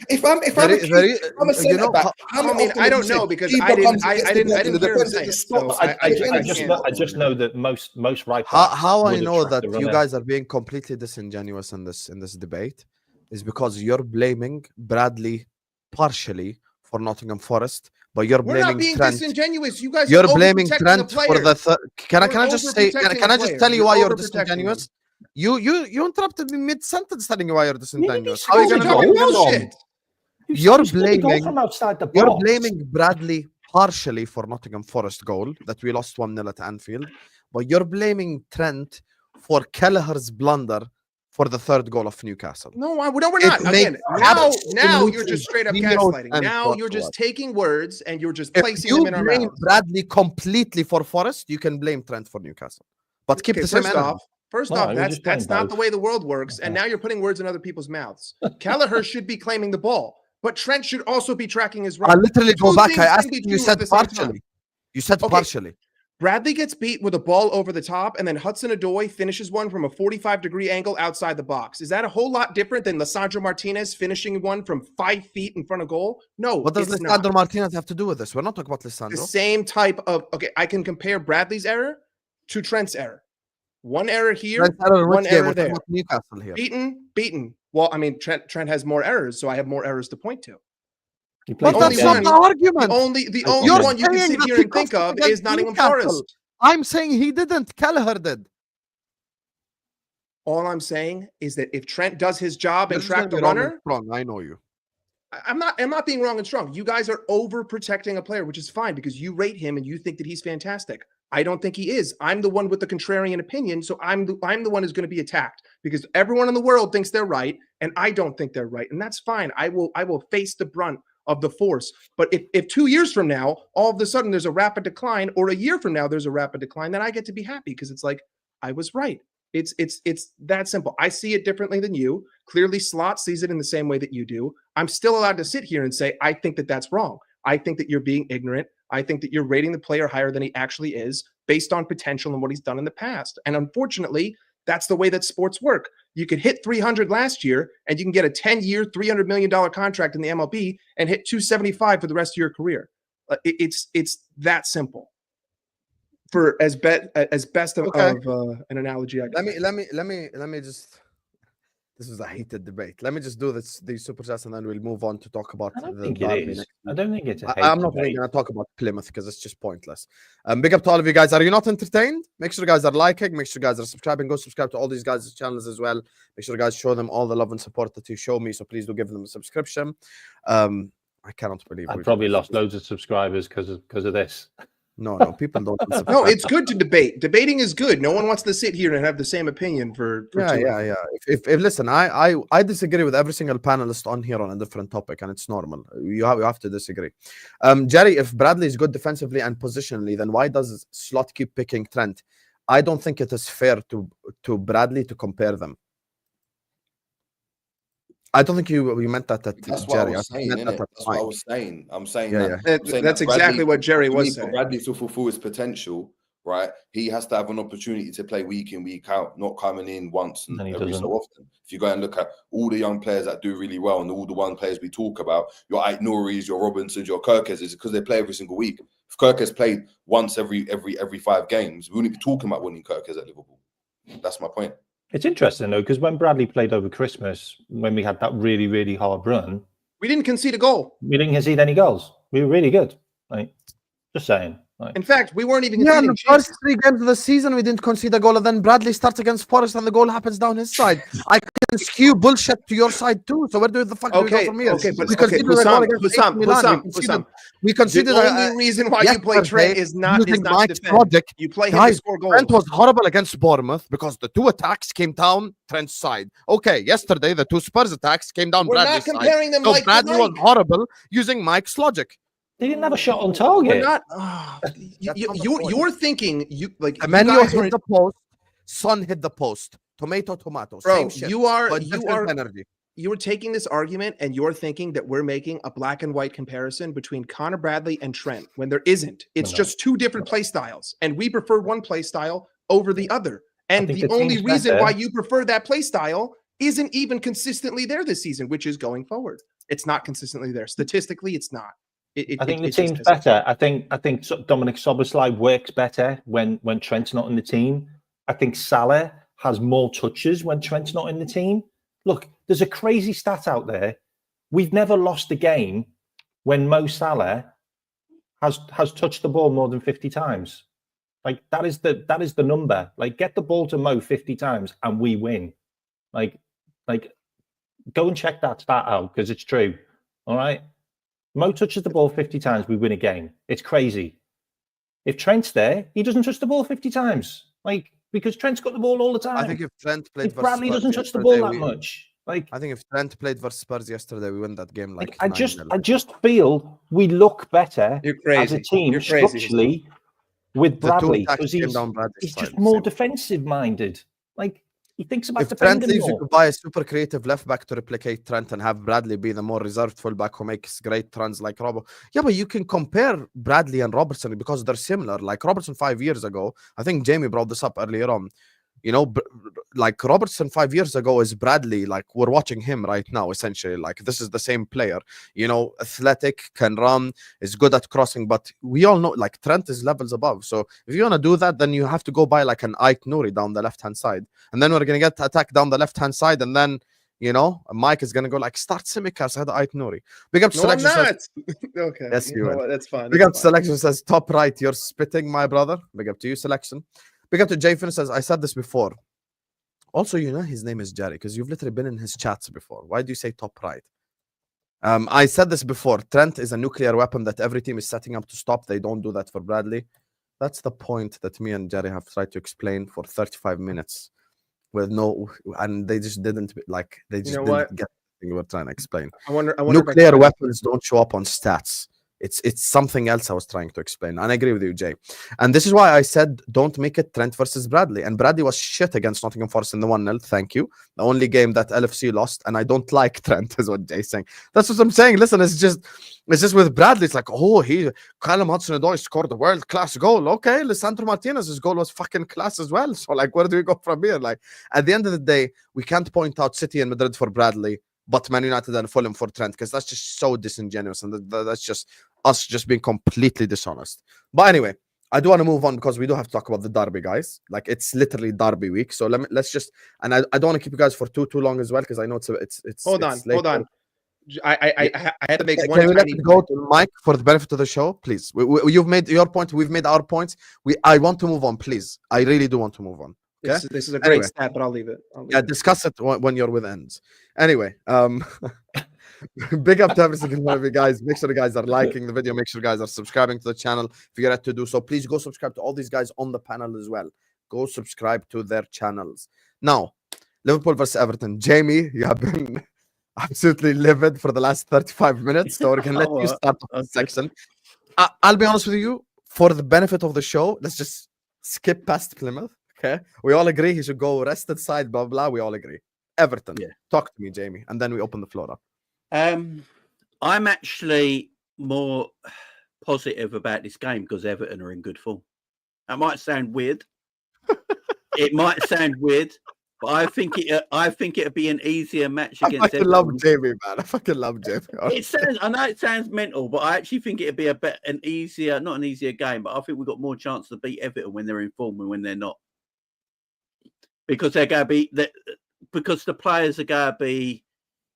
if I'm a you centre know, back, how I many mean, often I have don't you said know because keeper I didn't comes and gets the ball and the hear him defender say it. just So stops? I just know that most right backs how I would know attract that the you runner. guys are being completely disingenuous in this debate is because you're blaming Bradley partially for Nottingham Forest, but you're we're not blaming being Trent. disingenuous. You guys You're are blaming overprotecting Trent the for player. the. Can I You're just say? overprotecting Can the I just player. tell you You're why you're overprotecting disingenuous? You interrupted me mid sentence telling you why you're disingenuous. How How are you scored gonna a know? goal. bullshit. You're scored a goal blaming- from outside the box. You're blaming Bradley partially for Nottingham Forest goal that we lost 1-0 at Anfield, but you're blaming Trent for Kelleher's blunder for the third goal of Newcastle. No, we're not. It Again, makes now absolute you're just straight up zero gaslighting. sense Now you're just taking words and you're just If placing you them in our blame mouths. Bradley completely for Forest, you can blame Trent for Newcastle. But keep Okay, the same first energy. off, First No, off, he was that's just playing not the both. way the world works. And now you're putting words in other people's mouths. Kelleher should be claiming the ball, but Trent should also be tracking his I run. literally go Two back. I things asked can be you. You true said at the same time. partially. You said Okay. partially. Bradley gets beat with a ball over the top, and then Hudson-Odoi finishes one from a 45-degree angle outside the box. Is that a whole lot different than Lisandro Martinez finishing one from 5 feet in front of goal? No, What does it's Lisandro not. Martinez have to do with this? We're not talking about The Lisandro. same type of, okay, I can compare Bradley's error to Trent's error. One error here, Trent error, one which game? error We're talking there. about Newcastle here. Beaten. Well, I mean, Trent has more errors, so I have more errors to point to. He played But only that's one not one- the argument. The only You're one you can saying sit that here he and think cost us of against is Nottingham Newcastle. Forest. I'm saying he didn't. Kelleher did. All I'm saying is that if Trent does his job and This is gonna track the be wrong and runner, strong. I know you. I'm not being wrong and strong. You guys are over protecting a player, which is fine because you rate him and you think that he's fantastic. I don't think he is. I'm the one with the contrarian opinion, so I'm the one who's going to be attacked because everyone in the world thinks they're right, and I don't think they're right, and that's fine. I will face the brunt of the force. But if 2 years from now, all of a sudden there's a rapid decline, or a year from now there's a rapid decline, then I get to be happy because it's like I was right. It's that simple. I see it differently than you. Clearly, Slot sees it in the same way that you do. I'm still allowed to sit here and say, I think that that's wrong. I think that you're being ignorant. I think that you're rating the player higher than he actually is based on potential and what he's done in the past. And unfortunately, that's the way that sports work. You could hit 300 last year and you can get a 10-year, $300 million contract in the MLB and hit 275 for the rest of your career. It's that simple. For as best of an analogy I can. Let me just. This is a heated debate. Let me just do these super chats and then we'll move on to talk about I don't the think derby it is. next I week. don't think it's a I'm not even going to talk about Plymouth because it's just pointless. Big up to all of you guys. Are you not entertained? Make sure you guys are liking. Make sure you guys are subscribing. Go subscribe to all these guys' channels as well. Make sure you guys show them all the love and support that you show me. So please do give them a subscription. I cannot believe I probably lost loads of subscribers because of this. No, people don't. No, it's good to debate. Debating is good. No one wants to sit here and have the same opinion for Yeah. If listen, I disagree with every single panelist on here on a different topic, and it's normal. You have to disagree. Jerry, if Bradley is good defensively and positionally, then why does Slot keep picking Trent? I don't think it is fair to Bradley to compare them. I don't think we meant that at That's what Jerry. I was saying, meant innit? that at That's what I Mike. was saying. I'm saying Yeah, that. yeah. That's exactly what Jerry for was me, saying. For Bradley to fulfill his potential, right? He has to have an opportunity to play week in, week out, not coming in once and he every doesn't. so often. If you go and look at all the young players that do really well and all the one players we talk about, your Ait Nouris, your Robinsons, your Kirkes, is because they play every single week. If Kirkes played once every 5 games, we wouldn't be talking about winning Kirkes at Liverpool. That's my point. It's interesting though, because when Bradley played over Christmas, when we had that really, really hard run, We didn't concede a goal. we didn't concede any goals. We were really good. Like, just saying. Like, In fact, we weren't even Yeah, in conceding the first chances. 3 games of the season, we didn't concede a goal, and then Bradley starts against Forest, and the goal happens down his side. I can skew bullshit to your side too. So where do the fuck do we go from here? Okay, but we conceded a goal against AC Milan. We conceded The only reason why you play Trent is not using to Mike's defend. logic. You play him to Guys, score goals. Trent was horrible against Bournemouth because the 2 attacks came down Trent's side. Okay, yesterday the 2 Spurs attacks came down We're Bradley's not comparing side. them So like Bradley was Mike. horrible using Mike's logic. they didn't have a shot on We're target. not. That's not the point. You're thinking you like you Emmanuel guys hit are, the post. Son hit the post. Tomato. bro. Same shit. You are but you different are energy. you're taking this argument and you're thinking that we're making a black and white comparison between Connor Bradley and Trent when there isn't. It's No. just 2 different play styles, and we prefer one play style over the other. And think the the only team's reason better. why you prefer that play style isn't even consistently there this season, which is going forward. It's not consistently there. Statistically, it's not. I think the it just team's isn't. better. I think Dominic Szoboszlai works better when Trent's not in the team. I think Salah has more touches when Trent's not in the team. Look, there's a crazy stat out there. We've never lost a game when Mo Salah has touched the ball more than 50 times. Like that is the number. Like get the ball to Mo 50 times and we win. Like go and check that stat out because it's true. All right. Mo touches the ball 50 times, we win a game. It's crazy. If Trent's there, he doesn't touch the ball 50 times. Like, because Trent's got the ball all the time. I think if Trent played if Bradley versus doesn't Spurs touch the ball yesterday, that much. Like, I think if Trent played versus Spurs yesterday, we win that game like I 9-0. just feel we look better You're crazy. as a team You're crazy. structurally with The 2 Bradley attacks because came down Bradley's he's just side, more same. defensive minded. Like he thinks about If Trent defending leaves, you more. could buy a super creative left back to replicate Trent and have Bradley be the more reserved fullback who makes great runs like Robo. Yeah, but you can compare Bradley and Robertson because they're similar. Like Robertson 5 years ago, I think Jamie brought this up earlier on. You know, like Robertson 5 years ago is Bradley. Like we're watching him right now, essentially. Like this is the same player. You know, athletic, can run, is good at crossing. But we all know, like Trent is levels above. So if you want to do that, then you have to go buy like an Ait Nouri down the left hand side, and then we're gonna get attacked down the left hand side, and then you know Mike is gonna go like start Simicas at Ait Nouri. Big up to No, I'm selection. not. Okay. Yes, you know will. what? That's fine. Big up That's to fine. selection says top right. You're spitting, my brother. Big up to you, selection. Big up to Jayfin says I said this before. Also, you know his name is Jerry because you've literally been in his chats before. Why do you say top right? I said this before. Trent is a nuclear weapon that every team is setting up to stop. They don't do that for Bradley. That's the point that me and Jerry have tried to explain for 35 minutes with no, and they just didn't like. They just know didn't what? get the thing we're trying to explain. I wonder. If I Nuclear can- weapons don't show up on stats. It's something else I was trying to explain. And I agree with you, Jay. And this is why I said don't make it Trent versus Bradley. And Bradley was shit against Nottingham Forest in the 1-0. Thank you. The only game that LFC lost. And I don't like Trent, is what Jay's saying. That's what I'm saying. Listen, it's just with Bradley. It's like, oh, Callum Hudson-Odoi scored a world-class goal. Okay, Lisandro Martinez's goal was fucking class as well. So, like, where do we go from here? Like, at the end of the day, we can't point out City and Madrid for Bradley, but Man United and Fulham for Trent, because that's just so disingenuous. And that's just us just being completely dishonest. But anyway, I do want to move on because we do have to talk about the derby, guys. Like it's literally derby week. So let's just, and I don't want to keep you guys for too long as well because I know it's Hold on. I had to make one. Can we let tiny it go point. to Mike for the benefit of the show, please? You've made your point. We've made our points. I want to move on, please. I really do want to move on. Okay? This is a great stat, but I'll leave it. Discuss it when you're with ends. Anyway, big up to every single one of you guys. Make sure you guys are liking the video. Make sure you guys are subscribing to the channel. If you get to do so, please go subscribe to all these guys on the panel as well. Go subscribe to their channels. Now, Liverpool versus Everton. Jamie, you have been absolutely livid for the last 35 minutes. So we're going to let you start the section. I'll be honest with you. For the benefit of the show, let's just skip past Plymouth. Okay? We all agree he should go rested side, blah, blah. We all agree. Everton. Yeah. Talk to me, Jamie, and then we open the floor up. I'm actually more positive about this game because Everton are in good form. That might sound weird. It might sound weird, but I think it'd be an easier match against I fucking Everton. love Jamie, man. I fucking love Jamie. I know it sounds mental, but I actually think it'd be not an easier game, but I think we've got more chance to beat Everton when they're in form than when they're not. Because they're going to be because the players are going to be,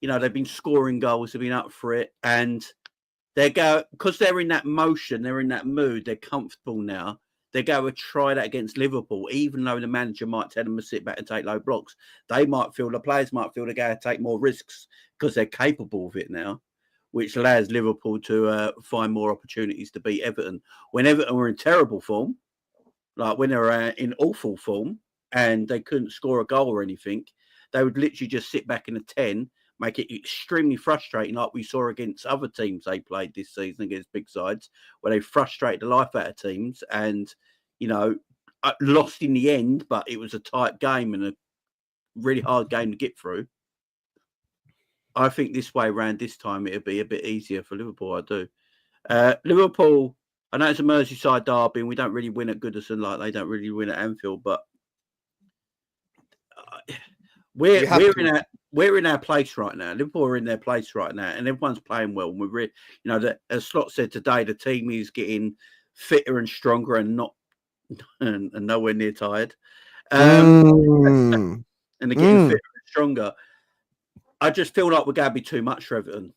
they've been scoring goals, they've been up for it, and because they're in that motion, they're in that mood, they're comfortable now. They're going to try that against Liverpool, even though the manager might tell them to sit back and take low blocks. The players might feel they're going to take more risks because they're capable of it now, which allows Liverpool to find more opportunities to beat Everton. When Everton were in terrible form, like when they were in awful form and they couldn't score a goal or anything, they would literally just sit back in a 10, make it extremely frustrating, like we saw against other teams they played this season against big sides, where they frustrated the life out of teams and, lost in the end, but it was a tight game and a really hard game to get through. I think this way around this time, it'll be a bit easier for Liverpool, I do. Liverpool, I know it's a Merseyside derby and we don't really win at Goodison like they don't really win at Anfield, but we're in our place right now. Liverpool are in their place right now, and everyone's playing well. And we're as Slot said today, the team is getting fitter and stronger and nowhere near tired. And they're getting fitter and stronger. I just feel like we're going to be too much for Everton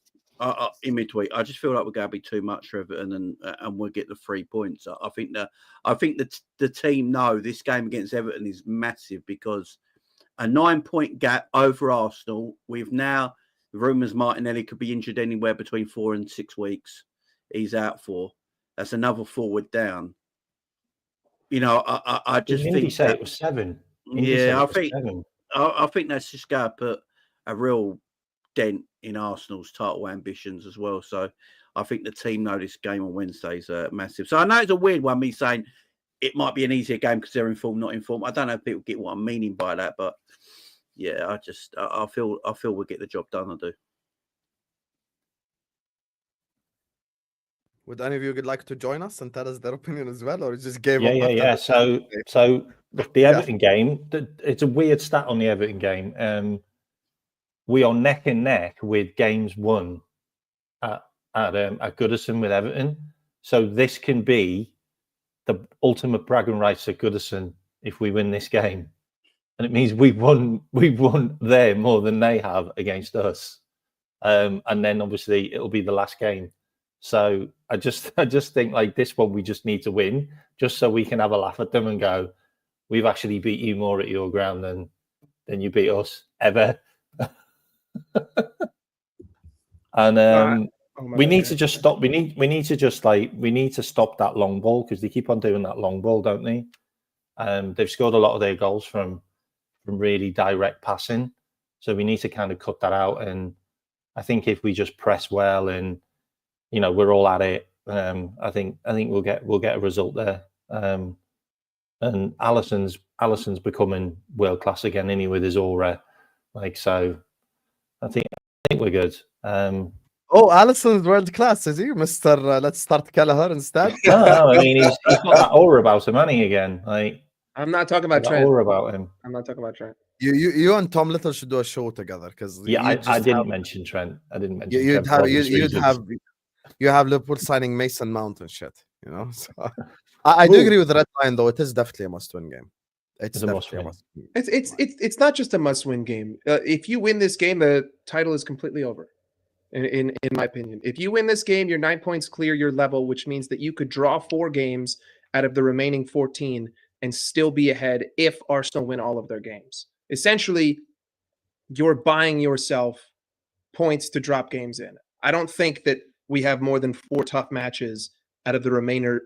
in midweek. I just feel like we're going to be too much for Everton, and we'll get the 3 points. I think that the team know this game against Everton is massive because a 9-point gap over Arsenal. We've now rumours Martinelli could be injured anywhere between 4 and 6 weeks. He's out for. That's another forward down. I just think he said it was 7. Yeah, I think that's just going to put a real dent in Arsenal's title ambitions as well. So I think the team know this game on Wednesday is massive. So I know it's a weird one, me saying it might be an easier game because they're in form, not in form. I don't know if people get what I'm meaning by that, but yeah, I feel we'll get the job done. I do. Would any of you like to join us and tell us their opinion as well, or just gave up? Yeah. So look, the Everton game. It's a weird stat on the Everton game. We are neck and neck with games won at Goodison with Everton. So this can be the ultimate bragging rights at Goodison if we win this game, and it means we won there more than they have against us. And then obviously it'll be the last game. So I just think like this one we just need to win just so we can have a laugh at them and go, we've actually beat you more at your ground than you beat us ever. And we need to just stop. We need to stop that long ball because they keep on doing that long ball, don't they? They've scored a lot of their goals from really direct passing, so we need to kind of cut that out. And I think if we just press well and we're all at it, I think we'll get a result there. And Alisson's becoming world class again, anyway, with his aura. So I think we're good. Alisson's world class, is he, Mr. Let's start Kelleher instead? No, I mean he's got that aura about him, hasn't he? Again, I'm not talking about Trent. Aura about him. I'm not talking about Trent. You and Tom Little should do a show together because I didn't mention Trent. I didn't mention Trent. You have Liverpool signing Mason Mount and shit. So I do agree with the red line though. It is definitely a must-win game. It's definitely a must-win. It's not just a must-win game. If you win this game, the title is completely over. In my opinion, if you win this game, you're 9 points clear your level, which means that you could draw 4 games out of the remaining 14 and still be ahead if Arsenal win all of their games. Essentially, you're buying yourself points to drop games in. I don't think that we have more than 4 tough matches out of the remainder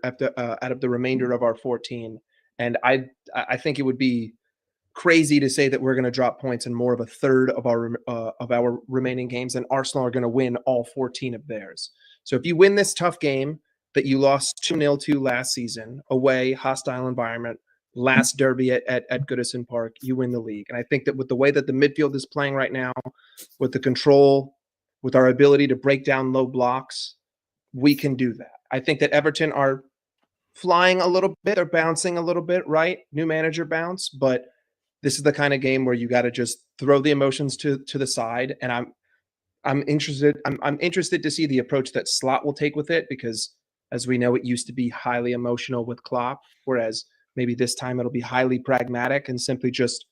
of our 14, and I think it would be crazy to say that we're going to drop points in more of a third of our remaining games, and Arsenal are going to win all 14 of theirs. So if you win this tough game that you lost 2-0 to last season, away, hostile environment, last derby at Goodison Park, you win the league. And I think that with the way that the midfield is playing right now, with the control, with our ability to break down low blocks, we can do that. I think that Everton are flying a little bit or bouncing a little bit, right? New manager bounce, but this is the kind of game where you got to just throw the emotions to the side. And I'm interested to see the approach that Slot will take with it, because as we know, it used to be highly emotional with Klopp, whereas maybe this time it'll be highly pragmatic and simply just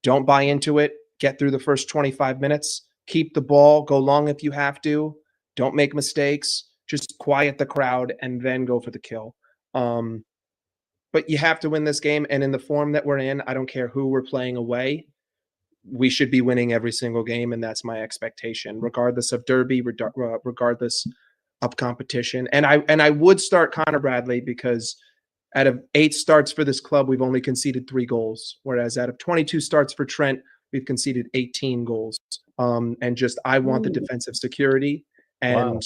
don't buy into it, get through the first 25 minutes, keep the ball, go long if you have to, don't make mistakes, just quiet the crowd and then go for the kill. But you have to win this game, and in the form that we're in, I don't care who we're playing away, we should be winning every single game, and that's my expectation, regardless of derby, regardless of competition. And I would start Connor Bradley, because out of 8 starts for this club, we've only conceded 3 goals, whereas out of 22 starts for Trent, we've conceded 18 goals. And just I want the defensive security, and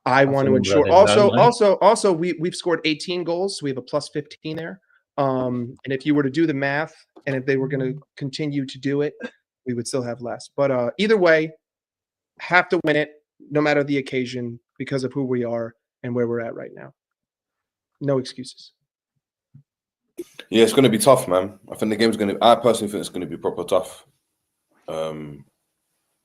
I want to ensure. Also, we've scored 18 goals, so we have a plus 15 there. And if you were to do the math, and if they were going to continue to do it, we would still have less. But either way, have to win it, no matter the occasion, because of who we are and where we're at right now. No excuses. Yeah, it's going to be tough, man. I think the game's going to. I personally think it's going to be proper tough.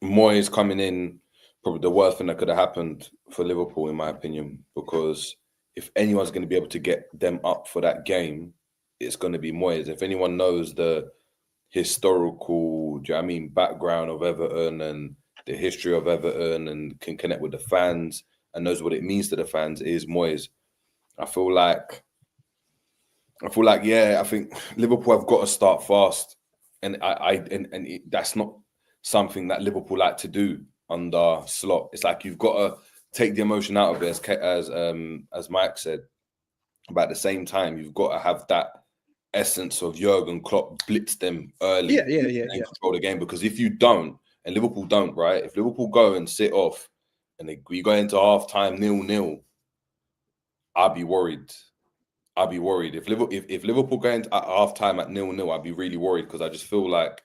Moyes coming in, probably the worst thing that could have happened for Liverpool, in my opinion, because if anyone's going to be able to get them up for that game, it's going to be Moyes. If anyone knows the historical, do you know what I mean, background of Everton and the history of Everton and can connect with the fans and knows what it means to the fans, is Moyes. I feel like, yeah, I think Liverpool have got to start fast, and that's not something that Liverpool like to do under Slot. It's like you've got to take the emotion out of it, as Mike said. But at the same time, you've got to have that essence of Jurgen Klopp blitz them early, and control the game. Because if you don't, and Liverpool don't, right? If Liverpool go and sit off, and we go into half time 0-0, I'd be worried. If Liverpool go into half time at 0-0, I'd be really worried, because I just feel like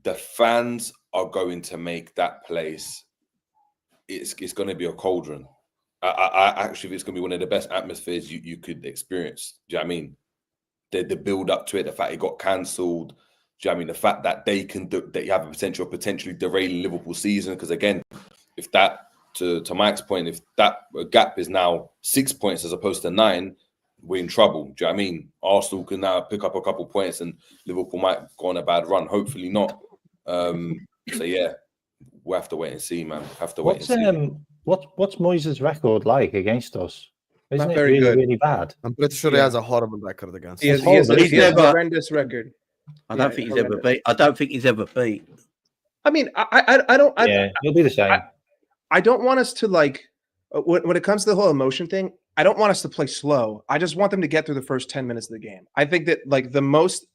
the fans are going to make that place. It's going to be a cauldron. I actually, it's going to be one of the best atmospheres you could experience. Do you know what I mean? The build up to it, the fact it got cancelled. Do you know what I mean? The fact that they can that you have a potential of potentially derailing Liverpool season. Because again, if that, to Mike's point, if that gap is now 6 points as opposed to 9, we're in trouble. Do you know what I mean? Arsenal can now pick up a couple points and Liverpool might go on a bad run. Hopefully not. So yeah, we'll have to wait and see, man. What's Moyes' record like against us? Isn't Not it very really, good. really bad? I'm pretty sure he has a horrible record against us. He has a never- horrendous record. I don't think he's ever beat. I don't think he's ever beat. I mean, I don't. It'll be the same. I don't want us to, like, when it comes to the whole emotion thing, I don't want us to play slow. I just want them to get through the first 10 minutes of the game. I think that the most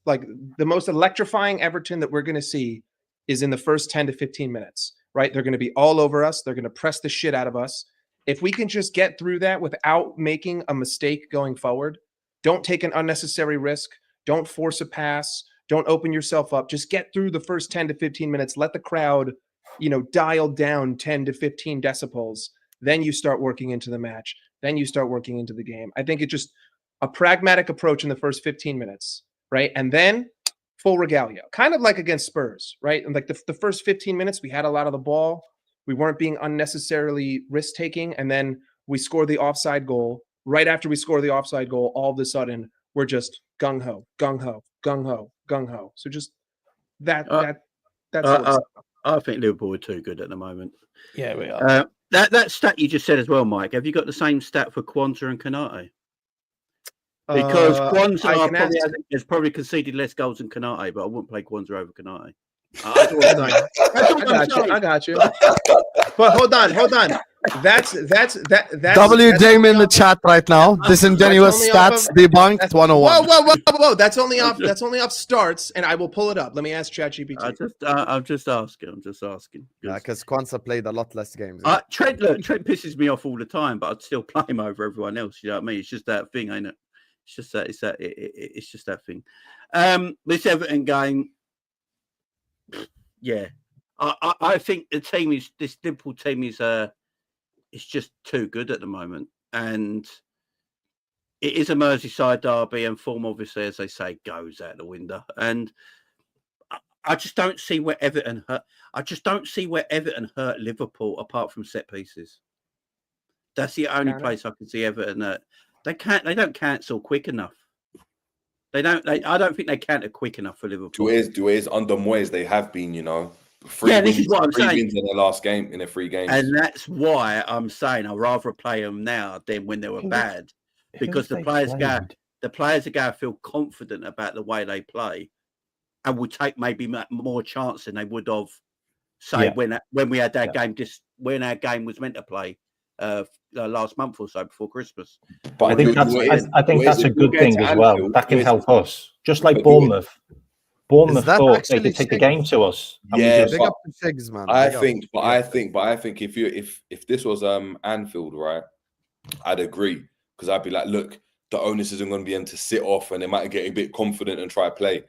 electrifying Everton that we're going to see is in the first 10 to 15 minutes, right? They're going to be all over us. They're going to press the shit out of us. If we can just get through that without making a mistake going forward, don't take an unnecessary risk. Don't force a pass. Don't open yourself up. Just get through the first 10 to 15 minutes. Let the crowd, dial down 10 to 15 decibels. Then you start working into the match. Then you start working into the game. I think it's just a pragmatic approach in the first 15 minutes, right? And then full regalia, kind of like against Spurs, right? And like the first 15 minutes, we had a lot of the ball. We weren't being unnecessarily risk-taking. And then we score the offside goal. Right after we score the offside goal, all of a sudden, we're just gung-ho, gung-ho, gung-ho, gung-ho. So just that's I think Liverpool are too good at the moment. Yeah, we are. That stat you just said as well, Mike. Have you got the same stat for Kwanzaa and Konate? Because Kwanzaa has probably conceded less goals than Konate, but I wouldn't play Kwanzaa over Konate. I got you. But hold on. That's WJ in the chat right now. Disingenuous stats debunked 101. Whoa! That's only off starts, and I will pull it up. Let me ask ChatGPT. I'm just asking. Yeah, because Kwanzaa played a lot less games. Trent pisses me off all the time, but I'd still play him over everyone else. You know what I mean? It's just that thing, ain't it? It's just that it's just that thing. This Everton game, yeah, I think this Liverpool team is it's just too good at the moment, and it is a Merseyside derby, and form obviously, as they say, goes out the window. And I just don't see where Everton hurt. I just don't see where Everton hurt Liverpool apart from set pieces. That's the only place I can see Everton hurt. They don't cancel quick enough. I don't think they counter quick enough for Liverpool. Duez under Moyes, they have been, this is what I'm saying. 3 wins in their last game, in their 3 games. And that's why I'm saying I'd rather play them now than when they were bad. Because the players are going to feel confident about the way they play and will take maybe more chance than they would have, say, when we had that game, just when our game was meant to play last month or so before Christmas. But I think that's a good thing as well. That can help us. Just like Bournemouth. Bournemouth thought they could take the game to us. Yeah, big up the Shigs, man. I think if this was Anfield, right, I'd agree. Because I'd be like, look, the onus isn't going to be them to sit off and they might get a bit confident and try to play.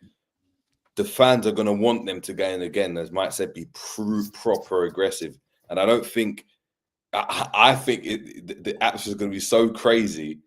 The fans are going to want them to go in again, as Mike said, be proper aggressive. And I don't think, I think the atmosphere is going to be so crazy,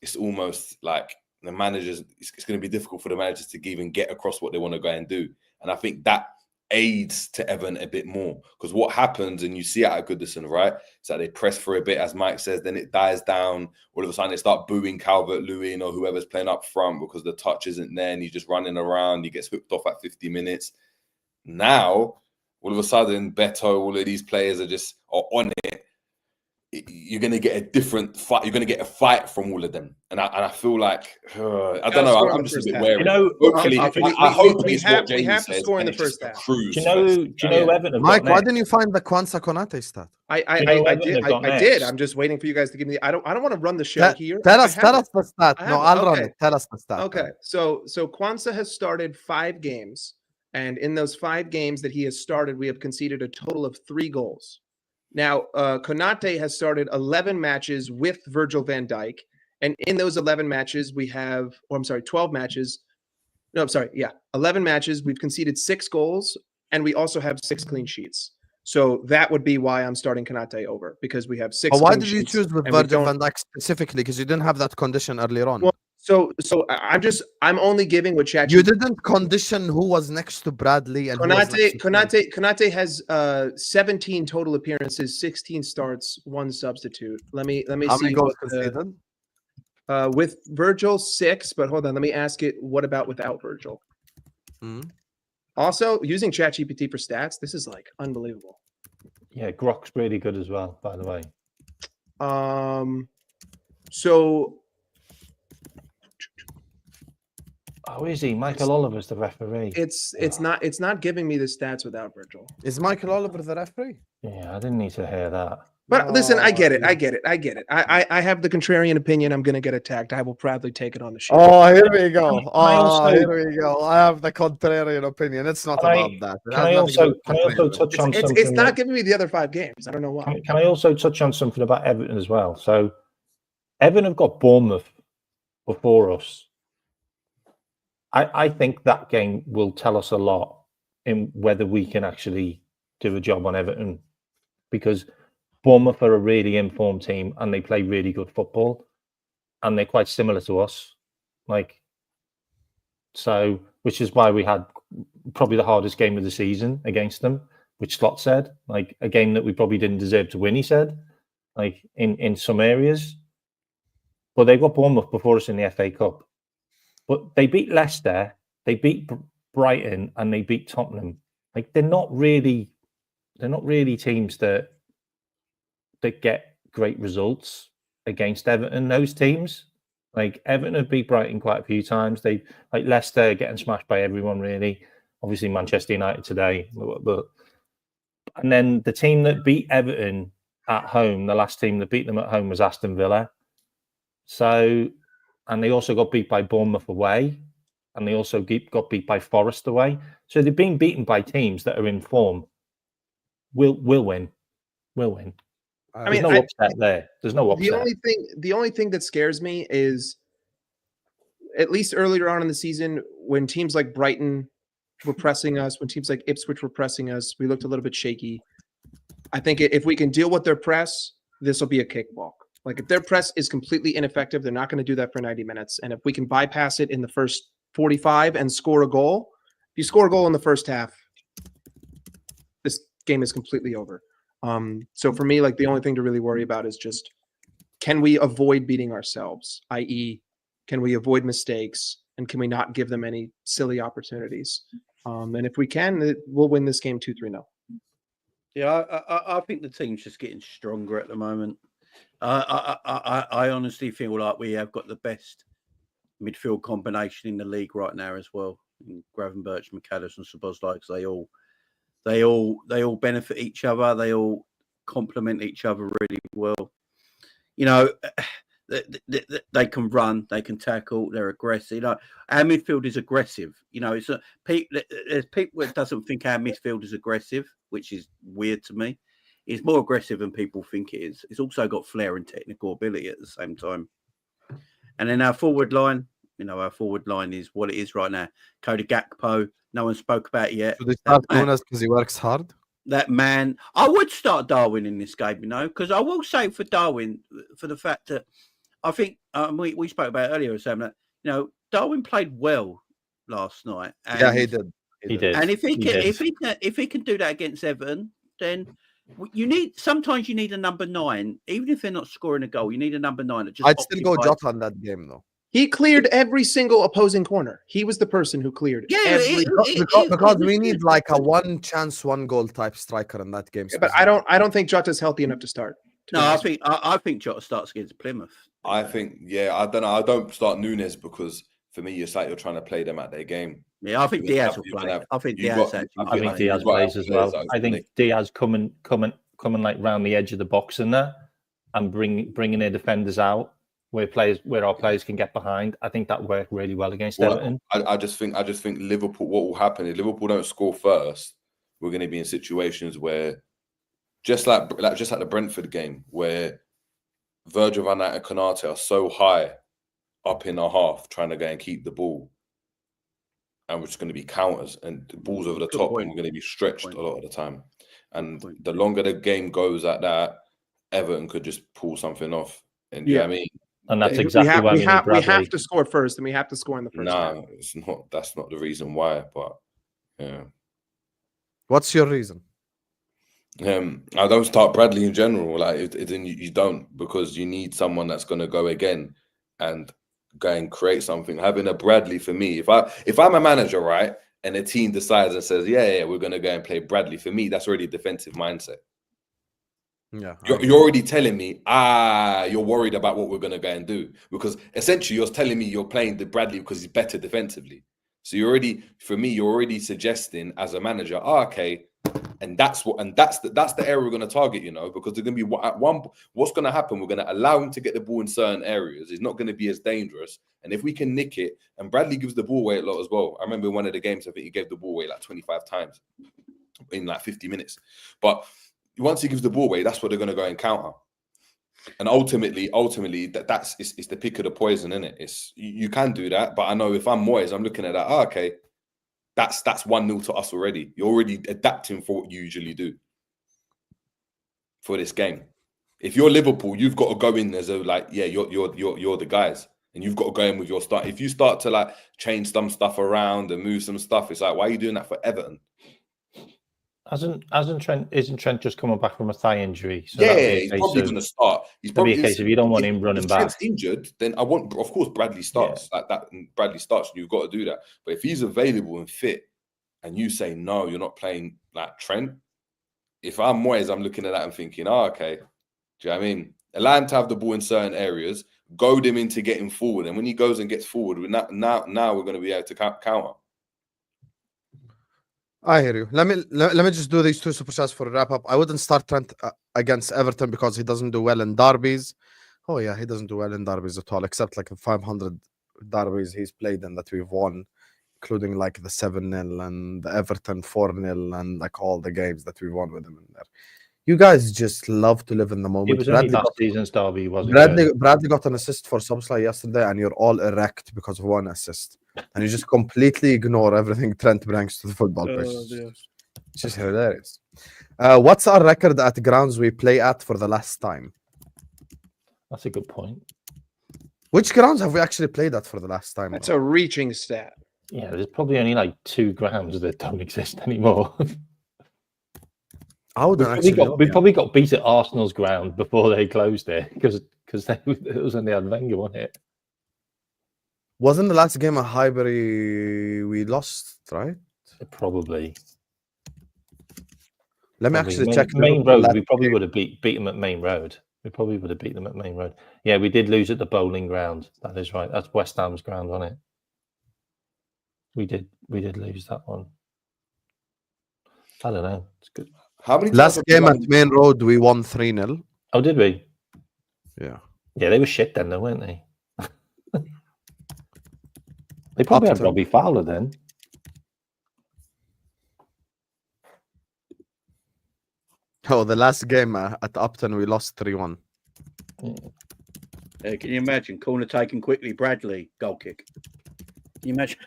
it's almost like the managers, it's going to be difficult for the managers to even get across what they want to go and do. And I think that aids to Everton a bit more, because what happens, and you see it at Goodison, right? So they press for a bit, as Mike says, then it dies down. All of a sudden, they start booing Calvert-Lewin or whoever's playing up front because the touch isn't there, and he's just running around. He gets hooked off at 50 minutes. Now, all of a sudden, Beto, all of these players are on it. You're going to get a different fight. You're going to get a fight from all of them. And I feel like, I don't know, I'm just a bit wary. Hopefully, I hope we have to score in the first half. Do you know Everton? Mike, why didn't you find the Kwanzaa Konate stat? I did. I'm just waiting for you guys to give me. I don't want to run the show here. Tell us the stat. No, I'll run it. Tell us the stat. Okay, so Kwanzaa has started 5 games, and in those 5 games that he has started, we have conceded a total of 3 goals. Now, Konate has started 11 matches with Virgil van Dijk. And in those 11 matches, 12 matches. 11 matches. We've conceded 6 goals, and we also have 6 clean sheets. So that would be why I'm starting Konate over, because we have 6. But why did you choose with Virgil van Dijk specifically? Because you didn't have that condition earlier on. Well, so I'm only giving what ChatGPT. You didn't condition who was next to Bradley and Konate has 17 total appearances, 16 starts, 1 substitute. Let me How see. many goals conceded? With Virgil 6, but hold on, let me ask it. What about without Virgil? Mm-hmm. Also, using ChatGPT for stats, this is like unbelievable. Yeah, Grok's really good as well, by the way. So. Oh, is he? Michael Oliver's the referee. It's not giving me the stats without Virgil. Is Michael Oliver the referee? Yeah, I didn't need to hear that. But listen, I get it. I have the contrarian opinion. I'm going to get attacked. I will proudly take it on the show. Oh, here we go. Here we go. I have the contrarian opinion. It's not about that. Can I also touch on something? It's not giving me the other 5 games. I don't know why. Can I also touch on something about Everton as well? So, Everton have got Bournemouth before us. I think that game will tell us a lot in whether we can actually do a job on Everton, because Bournemouth are a really informed team and they play really good football, and they're quite similar to us. Which is why we had probably the hardest game of the season against them, which Slot said, a game that we probably didn't deserve to win, he said, in some areas. But they got Bournemouth before us in the FA Cup. But they beat Leicester, they beat Brighton, and they beat Tottenham. They're not really teams that get great results against Everton. Those teams, Everton have beat Brighton quite a few times. They Leicester getting smashed by everyone, really. Obviously Manchester United today, and then the team that beat Everton at home, the last team that beat them at home was Aston Villa. And they also got beat by Bournemouth away, and they also got beat by Forest away. So they've been beaten by teams that are in form. We'll win. There's no upset there. There's no upset. The only thing that scares me is at least earlier on in the season, when teams like Brighton were pressing us, when teams like Ipswich were pressing us, we looked a little bit shaky. I think if we can deal with their press, this will be a cakewalk. Like if their press is completely ineffective, they're not going to do that for 90 minutes. And if we can bypass it in the first 45 and score a goal, if you score a goal in the first half, this game is completely over. So for me, like the only thing to really worry about is just, can we avoid beating ourselves? I.e., can we avoid mistakes? And can we not give them any silly opportunities? And if we can, we'll win this game 2-3-0. Yeah, I think the team's just getting stronger at the moment. I honestly feel like we have got the best midfield combination in the league right now as well. Gravenberch, McAllister, and Szoboszlai, they all benefit each other. They all complement each other really well. You know, they can run, they can tackle, they're aggressive. You know, our midfield is aggressive. You know, there's people that doesn't think our midfield is aggressive, which is weird to me. It's more aggressive than people think it is. It's also got flair and technical ability at the same time. And then our forward line, our forward line is what it is right now. Cody Gakpo, no one spoke about it yet. So they start Nunes because he works hard? That man, I would start Darwin in this game, because I will say for Darwin, for the fact that I think we spoke about it earlier, Sam, that Darwin played well last night. And, yeah, he did. He did. And if he can do that against Everton, then sometimes you need a number 9, even if they're not scoring a goal. You need a number 9 that just. I'd still go Jota on that game though. He cleared every single opposing corner. He was the person who cleared because we need like a one chance, one goal type striker in that game. Yeah, but I don't think Jota's healthy enough to start. I think Jota starts against Plymouth. I think, I don't know. I don't start Nunes because for me, it's like you're trying to play them at their game. Yeah, I think Diaz will play. I think Diaz plays as well. I think Diaz coming like round the edge of the box in there and bringing their defenders out where our players can get behind. I think that worked really well against Everton. I just think Liverpool. What will happen if Liverpool don't score first? We're going to be in situations where, just like the Brentford game, where Virgil van Dijk and Konate are so high up in our half trying to go and keep the ball, and we're just going to be counters and the balls over the top, and we're going to be stretched a lot of the time. And the longer the game goes at that, Everton could just pull something off. And you know what I mean? And that's exactly why we have to score first, and we have to score in the first half. It's not. That's not the reason why. But yeah, what's your reason? I don't start Bradley in general. Like, you don't, because you need someone that's going to go again and go and create something. Having a Bradley, for me, if I'm a manager, right, and a team decides and says, yeah, we're going to go and play Bradley, for me, that's already a defensive mindset. Yeah, you're already telling me, you're worried about what we're going to go and do, because essentially you're telling me you're playing the Bradley because he's better defensively. So you're already suggesting as a manager, okay, and that's the area we're going to target, because they're going to be what's going to happen. We're going to allow him to get the ball in certain areas. It's not going to be as dangerous, and if we can nick it, and Bradley gives the ball away a lot as well. I remember in one of the games, I think he gave the ball away like 25 times in like 50 minutes, but once he gives the ball away, that's what they're going to go and counter. And ultimately, it's the pick of the poison, isn't it? You can do that, but I know if I'm Moyes, I'm looking at that. Okay, that's 1-0 to us already. You're already adapting for what you usually do for this game. If you're Liverpool, you've got to go in as you're the guys, and you've got to go in with your start. If you start to like change some stuff around and move some stuff, it's like, why are you doing that for Everton? Isn't Trent just coming back from a thigh injury? So he's probably going to start. He's probably a case if you don't want him running back. If Trent's injured, then of course, Bradley starts like that. And Bradley starts, and you've got to do that. But if he's available and fit, and you say no, you're not playing like Trent. If I'm Moyes, I'm looking at that and thinking, okay, do you know what I mean? Allow him to have the ball in certain areas, goad him into getting forward, and when he goes and gets forward, now we're going to be able to counter. I hear you. Let me just do these 2 super chats for a wrap up. I wouldn't start Trent against Everton because he doesn't do well in derbies. Oh yeah, he doesn't do well in derbies at all, except like the 500 derbies he's played in that we've won, including like the 7-0 and the Everton 4-0 and like all the games that we won with him in there. You guys just love to live in the moment. It was only last season's derby, wasn't it? Bradley got an assist for Szoboszlai yesterday, and you're all erect because of one assist. And you just completely ignore everything Trent brings to the football pitch. It's just hilarious. What's our record at grounds we play at for the last time? That's a good point. Which grounds have we actually played at for the last time? That's a reaching stat. Yeah, there's probably only like 2 grounds that don't exist anymore. We probably got beat at Arsenal's ground before they closed it because it was when they had Wenger, wasn't it? Wasn't the last game at Highbury we lost, right? Probably. Let me actually check. Main Road, we probably would have beat them at Main Road. We probably would have beat them at Main Road. Yeah, we did lose at the Bowling Ground. That is right. That's West Ham's ground, wasn't it? We did lose that one. I don't know. It's good. How many last game at Main Road we won 3-0. Oh, did we? Yeah. Yeah, they were shit then, though, weren't they? They probably had Robbie Fowler then. Oh, the last game at Upton we lost 3-1. Can you imagine? Corner taken quickly. Bradley goal kick. Can you imagine?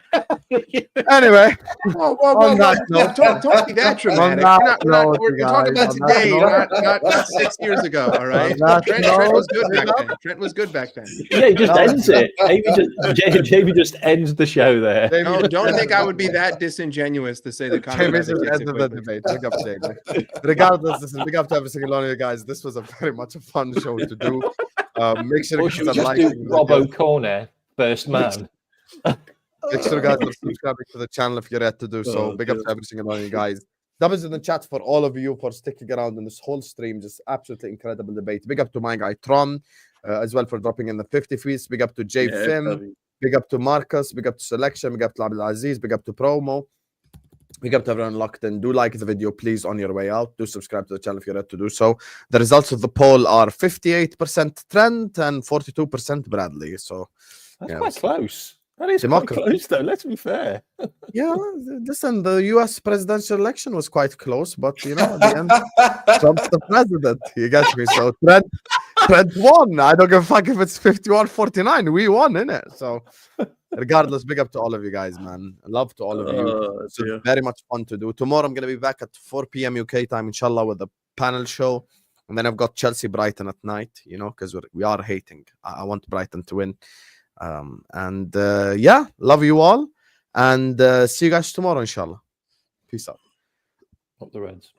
Anyway, don't be that dramatic. We're talking about today, not 6 years ago. All right. Trent was good back then. Trent was good back then. Yeah, he just ends it. Jamie just ends the show there. No, don't think I would be that disingenuous to say that. Jamie's the end of the debate. Big up, Jamie. Regardless, listen, big up to every single one of you guys. This was a very much a fun show to do. Make sure you just do Robbo Corner first man. Make sure guys are subscribing to the channel if you're yet to do so. Big up to every single one of you guys. Doubles in the chat for all of you for sticking around in this whole stream. Just absolutely incredible debate. Big up to my guy Tron as well for dropping in the 50 fees. Big up to Jay Finn. Big up to Marcus. Big up to Selection. Big up to Abdul Aziz. Big up to Promo. Big up to everyone locked in. Do like the video, please, on your way out. Do subscribe to the channel if you're yet to do so. The results of the poll are 58% Trent and 42% Bradley. So that's quite close. That is quite close, though. Let's be fair. Yeah, listen, the U.S. presidential election was quite close, but you know, at the end, Trump's the president. You get me? So Trent won. I don't give a fuck if it's 51-49. We won, innit? So, regardless, big up to all of you guys, man. Love to all of you. It's very much fun to do. Tomorrow, I'm gonna be back at 4 p.m. UK time, inshallah, with the panel show, and then I've got Chelsea Brighton at night. You know, because we are hating. I want Brighton to win. Yeah, love you all, and see you guys tomorrow, inshallah. Peace out. Up the Reds.